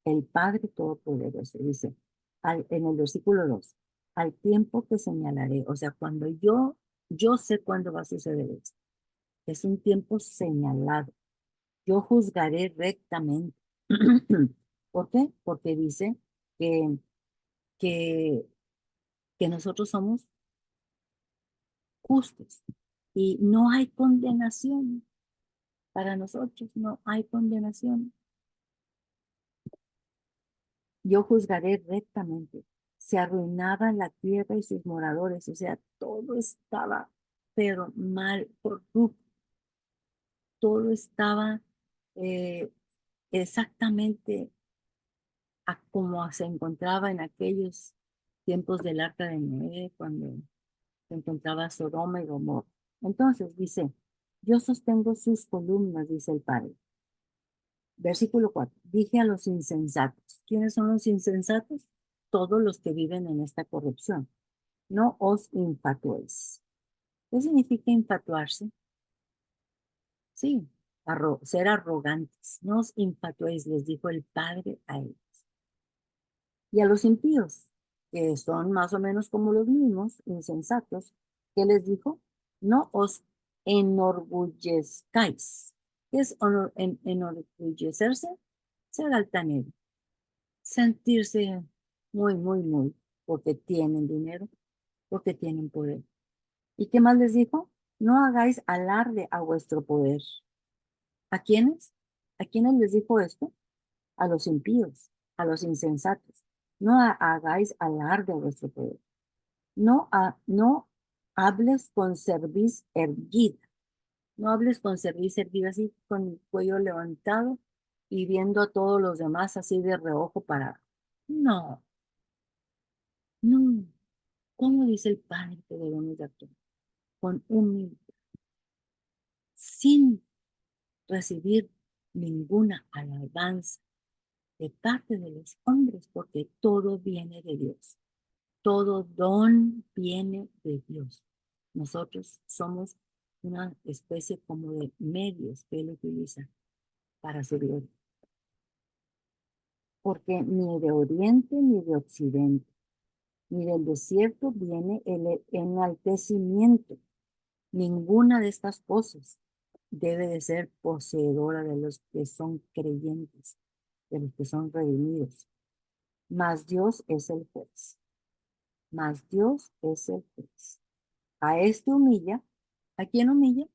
el Padre Todopoderoso. Dice, en el versículo 2, al tiempo que señalaré, o sea, cuando yo sé cuándo va a suceder esto. Es un tiempo señalado. Yo juzgaré rectamente. ¿Por qué? Porque dice que, que, que nosotros somos justos y no hay condenación para nosotros, no hay condenación. Yo juzgaré rectamente. Se arruinaba la tierra y sus moradores, o sea, todo estaba, pero mal, corrupto, todo estaba exactamente a como se encontraba en aquellos tiempos del arca de Noé, cuando se encontraba Sodoma y Gomorra. Entonces dice, yo sostengo sus columnas, dice el Padre. Versículo 4, dije a los insensatos. ¿Quiénes son los insensatos? Todos los que viven en esta corrupción. No os infatuéis. ¿Qué significa infatuarse? Sí, ser arrogantes. No os infatuéis, les dijo el Padre a ellos. Y a los impíos, que son más o menos como los mismos, insensatos, ¿qué les dijo? No os enorgullezcáis. ¿Qué es enorgullecerse? Ser altanero, sentirse muy, porque tienen dinero, porque tienen poder. ¿Y qué más les dijo? No hagáis alarde a vuestro poder. ¿A quiénes? ¿A quiénes les dijo esto? A los impíos, a los insensatos. No hagáis alarde a vuestro poder. No hables con cerviz erguida. No hables con cerviz erguida así con el cuello levantado y viendo a todos los demás así de reojo parado. No, no. ¿Cómo dice el Padre que debemos de actuar? Con humildad, sin recibir ninguna alabanza de parte de los hombres, porque todo viene de Dios. Todo don viene de Dios. Nosotros somos una especie como de medios que Él utiliza para su gloria. Porque ni de oriente ni de occidente, ni del desierto viene el enaltecimiento. Ninguna de estas cosas debe de ser poseedora de los que son creyentes, de los que son redimidos. Mas Dios es el juez. Mas Dios es el juez. A este humilla. ¿A quién humilla?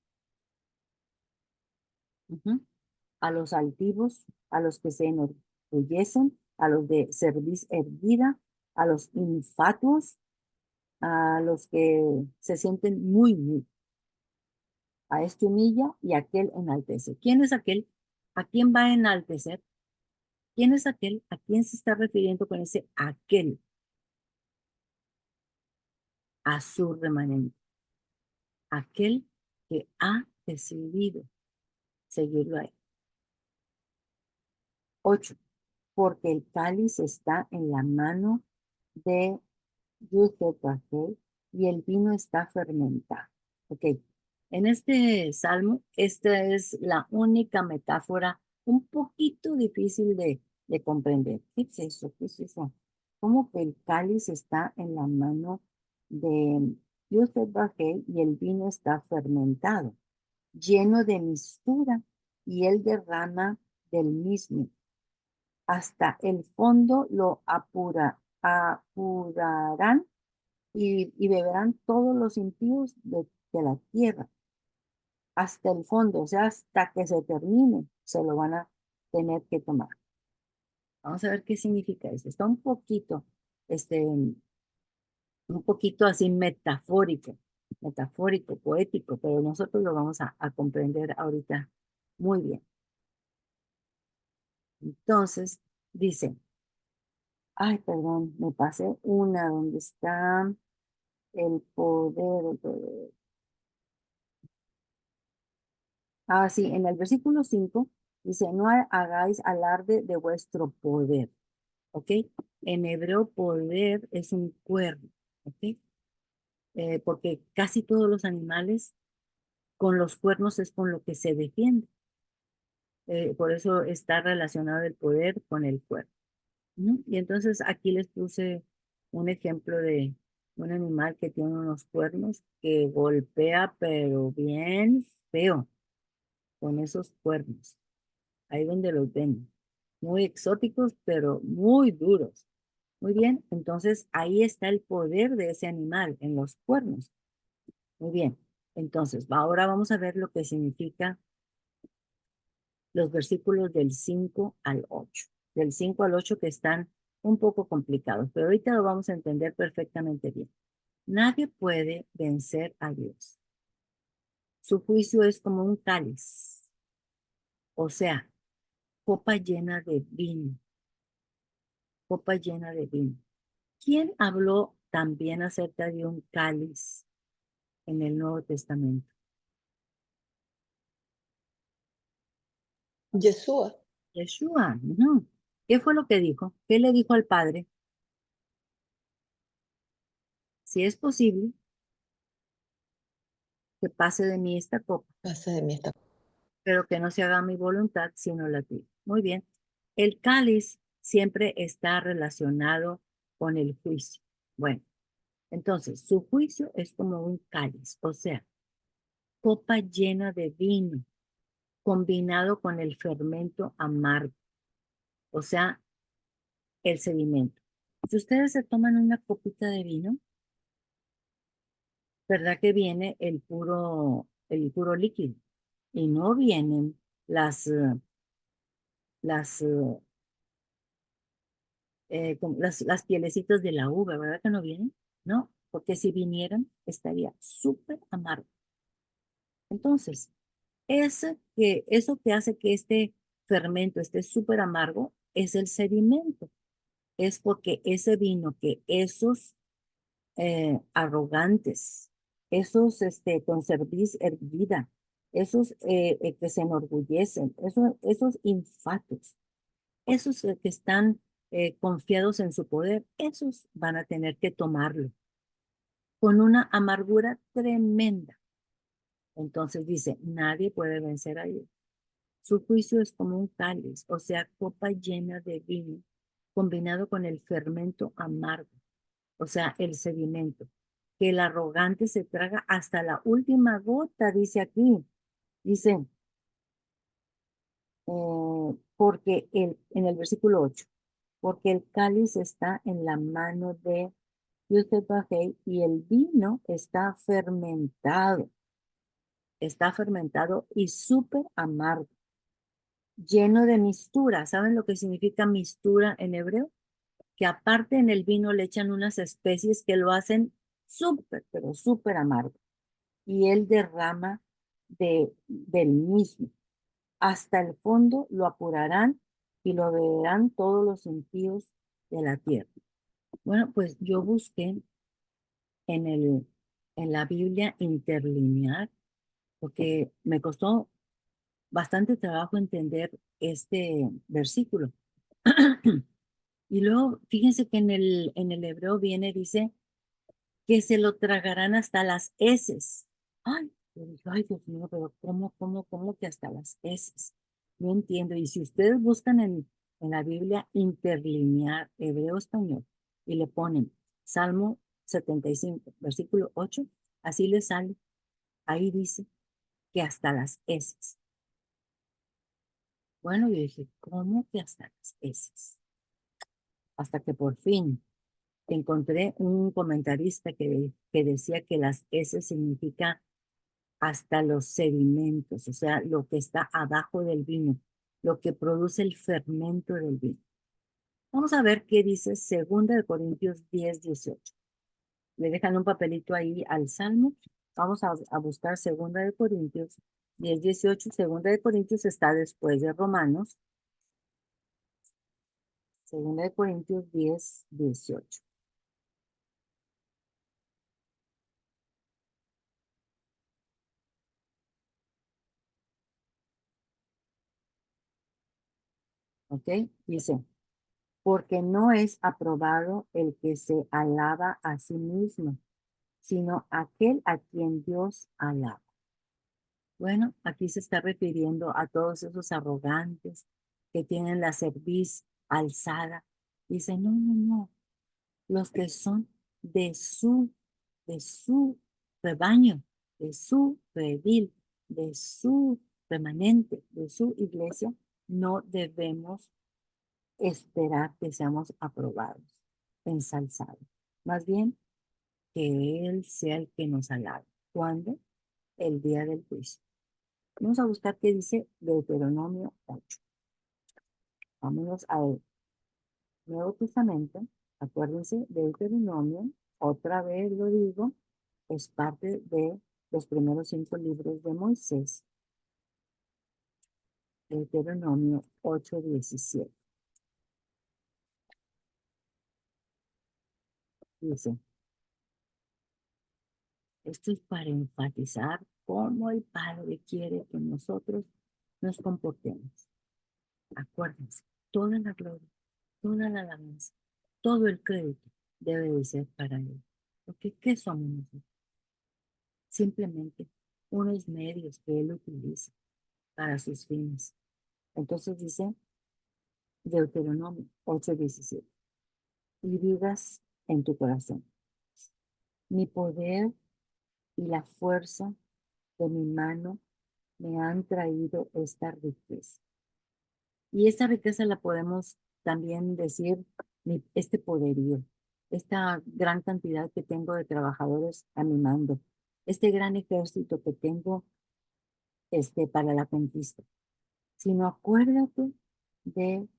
A los altivos, a los que se enorgullecen, a los de cerviz erguida, a los infatuos, a los que se sienten muy. A este humilla y a aquel enaltece. ¿Quién es aquel? ¿A quién va a enaltecer? ¿Quién es aquel? ¿A quién se está refiriendo con ese aquel? A su remanente. Aquel que ha decidido seguirlo a él. 8. Porque el cáliz está en la mano de Yud-Heh-Vah-Heh y el vino está fermentado. Ok, en este salmo, esta es la única metáfora un poquito difícil de comprender. ¿Qué es eso? ¿Qué es eso? ¿Cómo que el cáliz está en la mano de Yud-Heh-Vah-Heh y el vino está fermentado, lleno de mistura, y él derrama del mismo? Hasta el fondo lo apurarán y beberán todos los impíos de la tierra hasta el fondo, o sea, hasta que se termine, se lo van a tener que tomar. Vamos a ver qué significa eso. Está un poquito así metafórico, poético, pero nosotros lo vamos a comprender ahorita muy bien. Entonces, dice, ay, perdón, me pasé una donde está el poder. Ah, sí, en el versículo 5 dice, no hagáis alarde de vuestro poder, ¿ok? En hebreo, poder es un cuerno, ¿ok? Porque casi todos los animales con los cuernos es con lo que se defiende. Por eso está relacionado el poder con el cuerno. Ujú. Y entonces aquí les puse un ejemplo de un animal que tiene unos cuernos que golpea, pero bien feo, con esos cuernos. Ahí donde los ven. Muy exóticos, pero muy duros. Muy bien, entonces ahí está el poder de ese animal, en los cuernos. Muy bien, entonces ahora vamos a ver lo que significa los versículos del 5 al 8. Del 5 al 8 que están un poco complicados, pero ahorita lo vamos a entender perfectamente bien. Nadie puede vencer a Dios. Su juicio es como un cáliz, o sea, copa llena de vino, copa llena de vino. ¿Quién habló también acerca de un cáliz en el Nuevo Testamento?
Yeshua,
Yeshua. Ujú. ¿Qué fue lo que dijo? ¿Qué le dijo al Padre? Si es posible, que pase de mí esta copa,
pasa de mí esta.
pero que no se haga mi voluntad, sino la tuya. Muy bien. El cáliz siempre está relacionado con el juicio. Bueno, entonces, su juicio es como un cáliz, o sea, copa llena de vino, combinado con el fermento amargo, o sea, el sedimento. Si ustedes se toman una copita de vino, ¿verdad que viene el puro líquido? Y no vienen las, eh, las pielecitas de la uva, ¿verdad que no vienen? No, porque si vinieran estaría súper amargo. Entonces, eso que hace que este fermento esté súper amargo es el sedimento. Es porque ese vino que esos arrogantes, esos con cerviz erguida, esos que se enorgullecen, esos infatos, esos que están confiados en su poder, esos van a tener que tomarlo con una amargura tremenda. Entonces dice, nadie puede vencer a Dios. Su juicio es como un cáliz, o sea, copa llena de vino, combinado con el fermento amargo, o sea, el sedimento, que el arrogante se traga hasta la última gota, dice aquí. Dice, porque en el versículo 8, porque el cáliz está en la mano de Yosef Bajei y el vino está fermentado y súper amargo, lleno de mistura. ¿Saben lo que significa mistura en hebreo? Que aparte en el vino le echan unas especies que lo hacen súper, pero súper amargo. Y él derrama del mismo. Hasta el fondo lo apurarán y lo beberán todos los impíos de la tierra. Bueno, pues yo busqué en en la Biblia interlinear, porque me costó bastante trabajo entender este versículo. Y luego, fíjense que en el hebreo viene, dice, que se lo tragarán hasta las heces. Ay, yo dije, ay, Dios mío, pero cómo que hasta las heces? No entiendo. Y si ustedes buscan en la Biblia interlinear hebreo-español y le ponen Salmo 75, versículo 8, así les sale. Ahí dice que hasta las heces. Bueno, yo dije, ¿cómo que hasta las heces? Hasta que por fin encontré un comentarista que decía que las S significa hasta los sedimentos, o sea, lo que está abajo del vino, lo que produce el fermento del vino. Vamos a ver qué dice 2 Corintios 10:18. Le dejan un papelito ahí al Salmo. Vamos a buscar 2 Corintios 10:18. 2 está después de Romanos. 2 Corintios 10:18. ¿Ok? Dice, porque no es aprobado el que se alaba a sí mismo, sino aquel a quien Dios alaba. Bueno, aquí se está refiriendo a todos esos arrogantes que tienen la cerviz alzada. Dice, no, no, no, los que son de su rebaño, de su redil, de su remanente, de su iglesia, no debemos esperar que seamos aprobados, ensalzados. Más bien, que Él sea el que nos alabe. ¿Cuándo? El día del juicio. Vamos a buscar qué dice Deuteronomio 8. Vámonos al Nuevo Testamento. Acuérdense, Deuteronomio, otra vez lo digo, es parte de los primeros 5 libros de Moisés. Deuteronomio 8:17. Dice, esto es para enfatizar cómo el Padre quiere que nosotros nos comportemos. Acuérdense, toda la gloria, toda la alabanza, todo el crédito debe de ser para Él. Porque ¿qué somos nosotros? Simplemente unos medios que Él utiliza para sus fines. Entonces dice Deuteronomio 8:17. Y digas en tu corazón, mi poder y la fuerza de mi mano me han traído esta riqueza. Y esta riqueza la podemos también decir, este poderío, esta gran cantidad que tengo de trabajadores a mi mando, este gran ejército que tengo para la conquista. Sino acuérdate de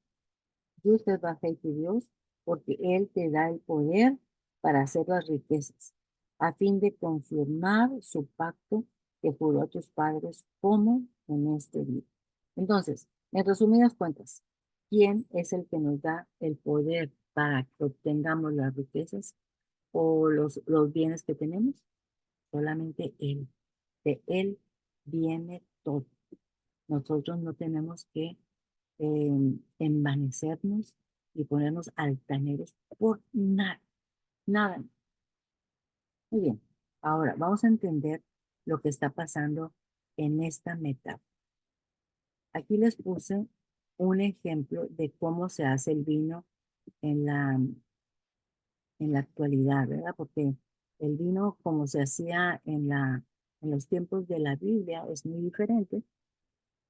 Dios te va a tu Dios, porque Él te da el poder para hacer las riquezas, a fin de confirmar su pacto que juró a tus padres como en este día. Entonces, en resumidas cuentas, ¿quién es el que nos da el poder para que obtengamos las riquezas o los bienes que tenemos? Solamente Él. De Él viene todo. Nosotros no tenemos que envanecernos y ponernos altaneros por nada, nada. Muy bien, ahora vamos a entender lo que está pasando en esta metáfora. Aquí les puse un ejemplo de cómo se hace el vino en la actualidad, ¿verdad? Porque el vino como se hacía en los tiempos de la Biblia es muy diferente,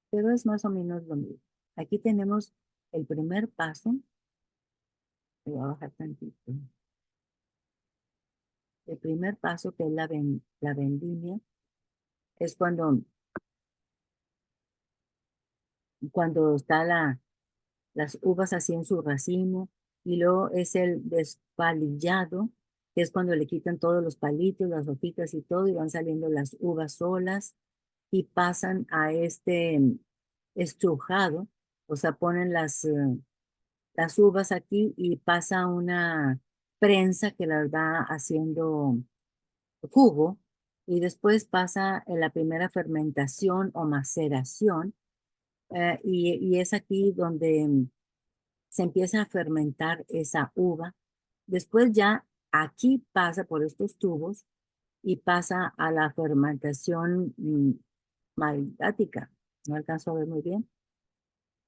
pero es más o menos lo mismo. Aquí tenemos el primer paso. Voy a bajar tantito. El primer paso, que es la vendimia, es cuando está las uvas así en su racimo, y luego es el despalillado, que es cuando le quitan todos los palitos, las hojitas y todo, y van saliendo las uvas solas, y pasan a este estrujado, o sea, ponen las uvas aquí y pasa una prensa que las va haciendo jugo, y después pasa en la primera fermentación o maceración, y es aquí donde se empieza a fermentar esa uva. Después ya aquí pasa por estos tubos y pasa a la fermentación maltática. No alcanzo a ver muy bien.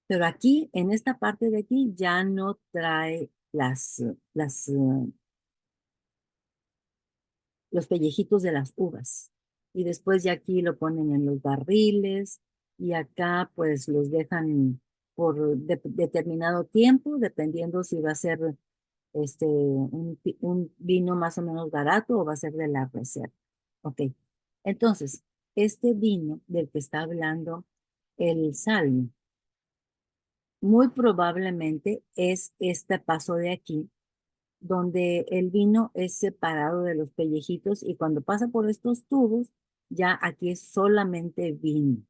Pero aquí, en esta parte de aquí, ya no trae los pellejitos de las uvas. Y después ya aquí lo ponen en los barriles y acá pues los dejan por determinado tiempo, dependiendo si va a ser un vino más o menos barato o va a ser de la reserva. Ok. Entonces, este vino del que está hablando el Salmo, muy probablemente es este paso de aquí, donde el vino es separado de los pellejitos y cuando pasa por estos tubos, ya aquí es solamente vino,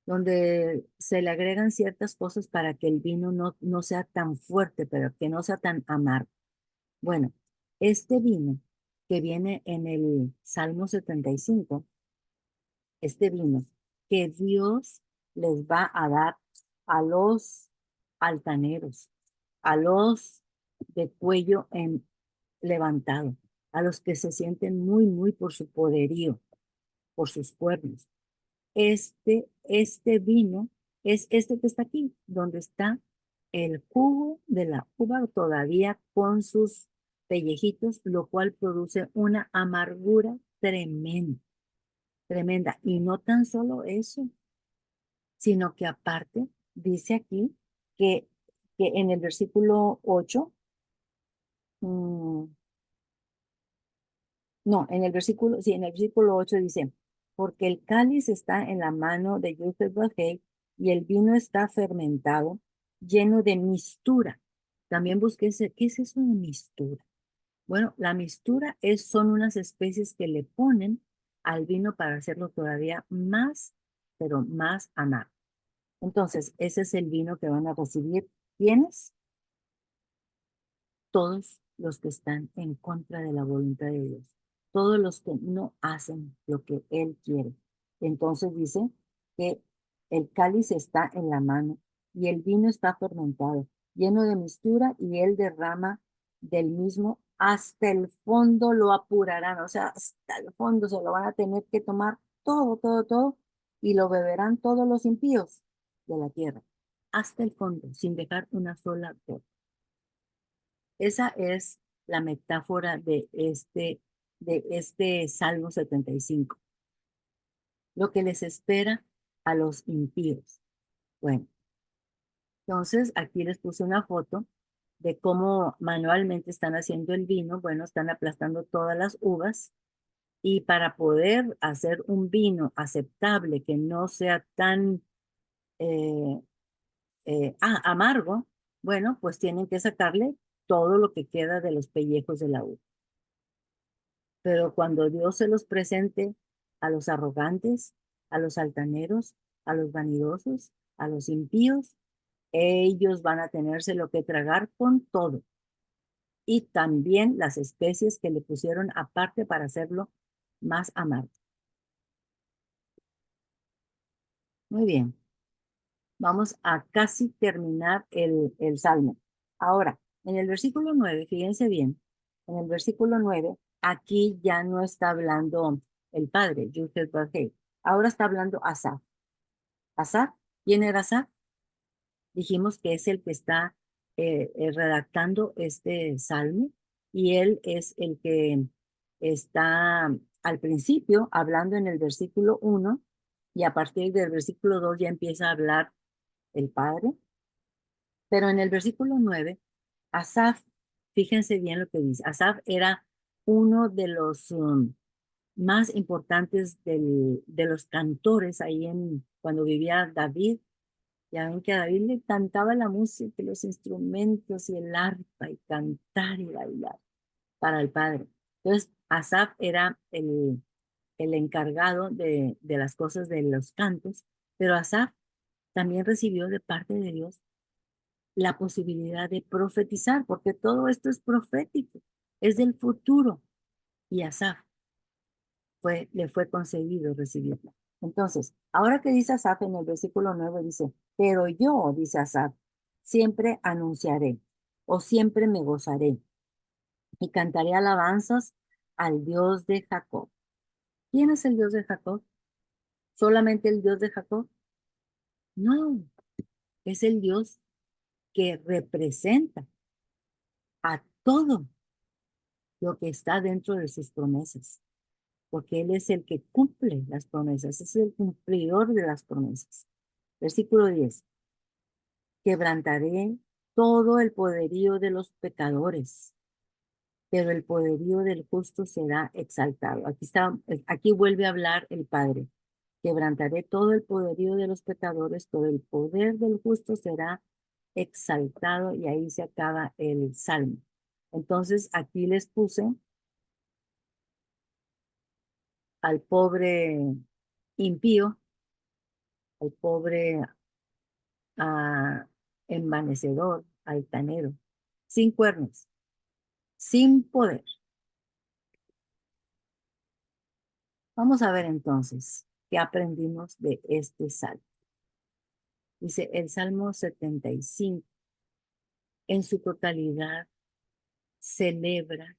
donde se le agregan ciertas cosas para que el vino no sea tan fuerte, pero que no sea tan amargo. Bueno, este vino que viene en el Salmo 75, este vino que Dios les va a dar a los altaneros, a los de cuello levantado, a los que se sienten muy, muy por su poderío, por sus cuernos. Este vino es este que está aquí, donde está el jugo de la uva todavía con sus pellejitos, lo cual produce una amargura tremenda, tremenda. Y no tan solo eso, sino que aparte dice aquí que, que en el versículo 8, no, en el versículo 8 dice, porque el cáliz está en la mano de Yosef Bajei y el vino está fermentado, lleno de mistura. También busqué ¿qué es eso de mistura? Bueno, la mistura son unas especies que le ponen al vino para hacerlo todavía más, pero más amargo. Entonces, ese es el vino que van a recibir. ¿Quiénes? Todos los que están en contra de la voluntad de Dios, todos los que no hacen lo que Él quiere. Entonces dice que el cáliz está en la mano y el vino está fermentado, lleno de mistura y Él derrama del mismo hasta el fondo lo apurarán, o sea, hasta el fondo se lo van a tener que tomar todo, todo, todo y lo beberán todos los impíos de la tierra, hasta el fondo, sin dejar una sola gota. Esa es la metáfora de este Salmo 75. Lo que les espera a los impíos. Bueno, entonces aquí les puse una foto de cómo manualmente están haciendo el vino. Bueno, están aplastando todas las uvas y para poder hacer un vino aceptable que no sea tan eh, amargo, bueno, pues tienen que sacarle todo lo que queda de los pellejos de la uva. Pero cuando Dios se los presente a los arrogantes, a los altaneros, a los vanidosos, a los impíos, ellos van a tenerse lo que tragar con todo. Y también las especies que le pusieron aparte para hacerlo más amargo. Muy bien. Vamos a casi terminar el salmo. Ahora, en el versículo 9, fíjense bien, en el versículo 9, aquí ya no está hablando el padre, Yud-Heh Vav-Heh. Ahora está hablando Asaf. Asaf, ¿quién era Asaf? Dijimos que es el que está redactando este salmo y él es el que está al principio hablando en el versículo 1 y a partir del versículo 2 ya empieza a hablar el padre. Pero en el versículo 9, Asaf, fíjense bien lo que dice, Asaf era uno de los más importantes de los cantores ahí cuando vivía David. Ya ven que a David le cantaba la música, los instrumentos y el arpa y cantar y bailar para el Padre. Entonces, Asaf era el encargado de las cosas de los cantos, pero Asaf también recibió de parte de Dios la posibilidad de profetizar, porque todo esto es profético, es del futuro. Y Asaf le fue concedido recibirla. Entonces, ahora que dice Asaf en el versículo 9, dice, pero yo, dice Asaf, siempre anunciaré o siempre me gozaré y cantaré alabanzas al Dios de Jacob. ¿Quién es el Dios de Jacob? ¿Solamente el Dios de Jacob? No, es el Dios que representa a todo lo que está dentro de sus promesas, porque Él es el que cumple las promesas, es el cumplidor de las promesas. Versículo 10. Quebrantaré todo el poderío de los pecadores, pero el poderío del justo será exaltado. Aquí vuelve a hablar el Padre. Quebrantaré todo el poderío de los pecadores, todo el poder del justo será exaltado, y ahí se acaba el salmo. Entonces aquí les puse al pobre impío, al pobre envanecedor, altanero, sin cuernos, sin poder. Vamos a ver entonces qué aprendimos de este salmo. Dice el Salmo 75, en su totalidad celebra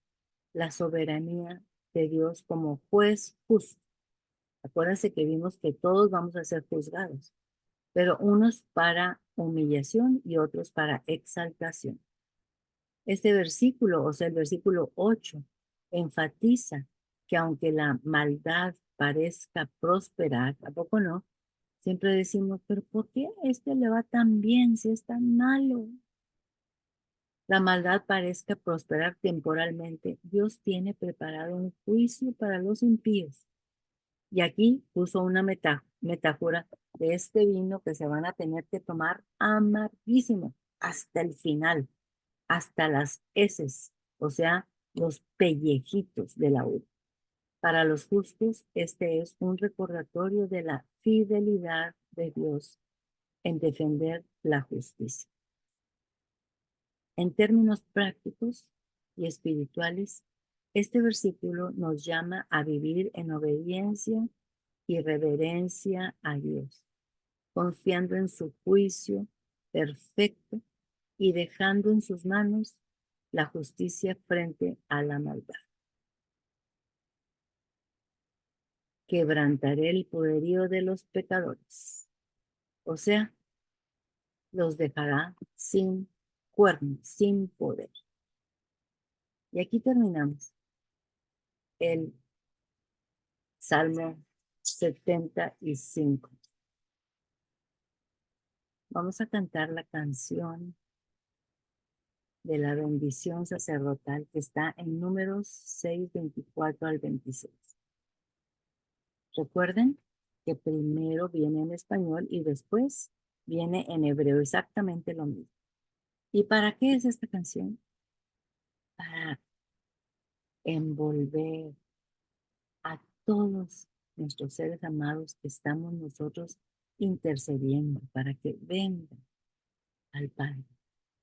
la soberanía de Dios como juez justo. Acuérdense que vimos que todos vamos a ser juzgados, pero unos para humillación y otros para exaltación. Este versículo, o sea, el versículo 8, enfatiza que aunque la maldad parezca prosperar, ¿a poco no? Siempre decimos, pero ¿por qué a este le va tan bien si es tan malo? La maldad parezca prosperar temporalmente. Dios tiene preparado un juicio para los impíos. Y aquí puso una metáfora de este vino que se van a tener que tomar amarguísimo hasta el final, hasta las heces, o sea, los pellejitos de la uva. Para los justos, este es un recordatorio de la fidelidad de Dios en defender la justicia. En términos prácticos y espirituales, este versículo nos llama a vivir en obediencia y reverencia a Dios, confiando en su juicio perfecto y dejando en sus manos la justicia frente a la maldad. Quebrantaré el poderío de los pecadores, o sea, los dejará sin cuerno, sin poder. Y aquí terminamos el Salmo 75. Vamos a cantar la canción de la bendición sacerdotal que está en Números 6, 24 al 26. Recuerden que primero viene en español y después viene en hebreo, exactamente lo mismo. ¿Y para qué es esta canción? Para envolver a todos nuestros seres amados que estamos nosotros intercediendo para que vengan al Padre,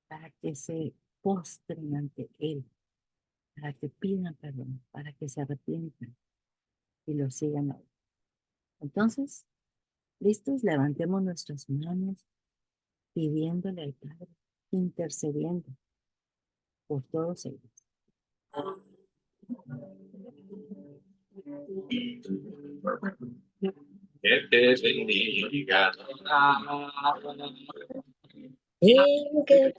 para que se postren ante Él, para que pidan perdón, para que se arrepientan y lo sigan a Él. Entonces, listos, levantemos nuestras manos pidiéndole al Padre, intercediendo por todos ellos.
Que te bendiga,
que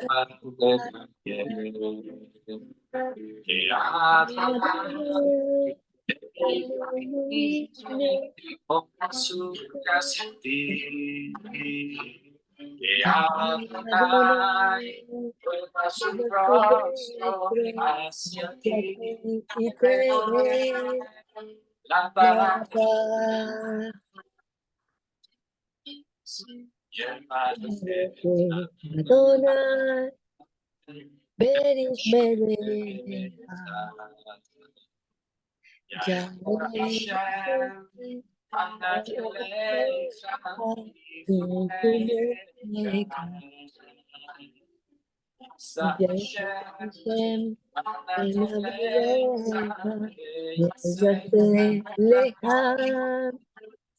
que ponga su gracia en ti, que Adonai vuelva su rostro hacia ti
y te
la
la
paz
paz.
y el mal
Adonai, Beris Melech,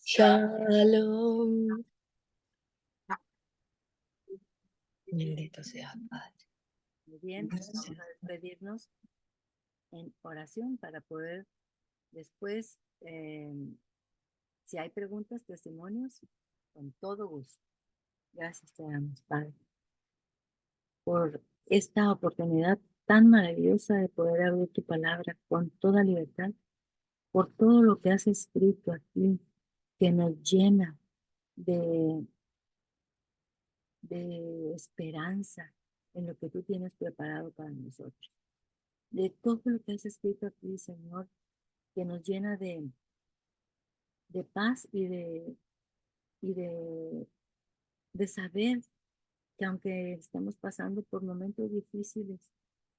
Shalom. Bendito sea Padre.
Muy bien, vamos a despedirnos en oración para poder después, si hay preguntas, testimonios, con todo gusto. Gracias te damos, Padre, por esta oportunidad tan maravillosa de poder abrir tu palabra con toda libertad, por todo lo que has escrito aquí, que nos llena de esperanza, en lo que tú tienes preparado para nosotros. De todo lo que has escrito aquí, Señor, que nos llena de paz y de saber que aunque estemos pasando por momentos difíciles,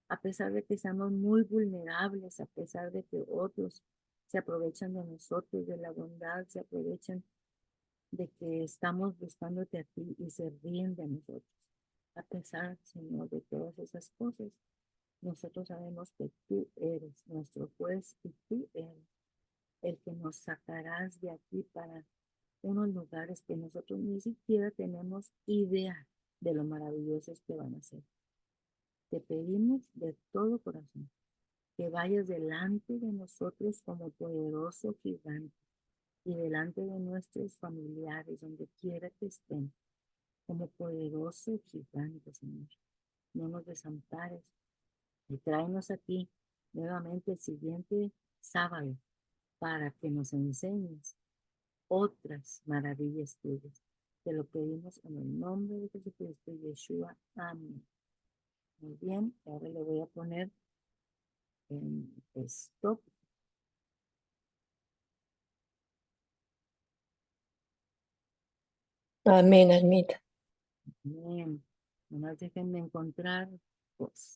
a pesar de que estamos muy vulnerables, a pesar de que otros se aprovechan de nosotros, de la bondad, se aprovechan de que estamos buscándote a ti y se ríen de nosotros. A pesar, Señor, de todas esas cosas, nosotros sabemos que tú eres nuestro juez y tú eres el que nos sacarás de aquí para unos lugares que nosotros ni siquiera tenemos idea de lo maravillosos que van a ser. Te pedimos de todo corazón que vayas delante de nosotros como poderoso gigante y delante de nuestros familiares, donde quiera que estén, como poderoso gigante, Señor. No nos desampares y tráenos aquí nuevamente el siguiente sábado para que nos enseñes otras maravillas tuyas. Te lo pedimos en el nombre de Jesucristo y Yeshua. Amén. Muy bien, ahora le voy a poner en stop.
Amén, Almita.
Bien, nomás déjenme encontrar, pues,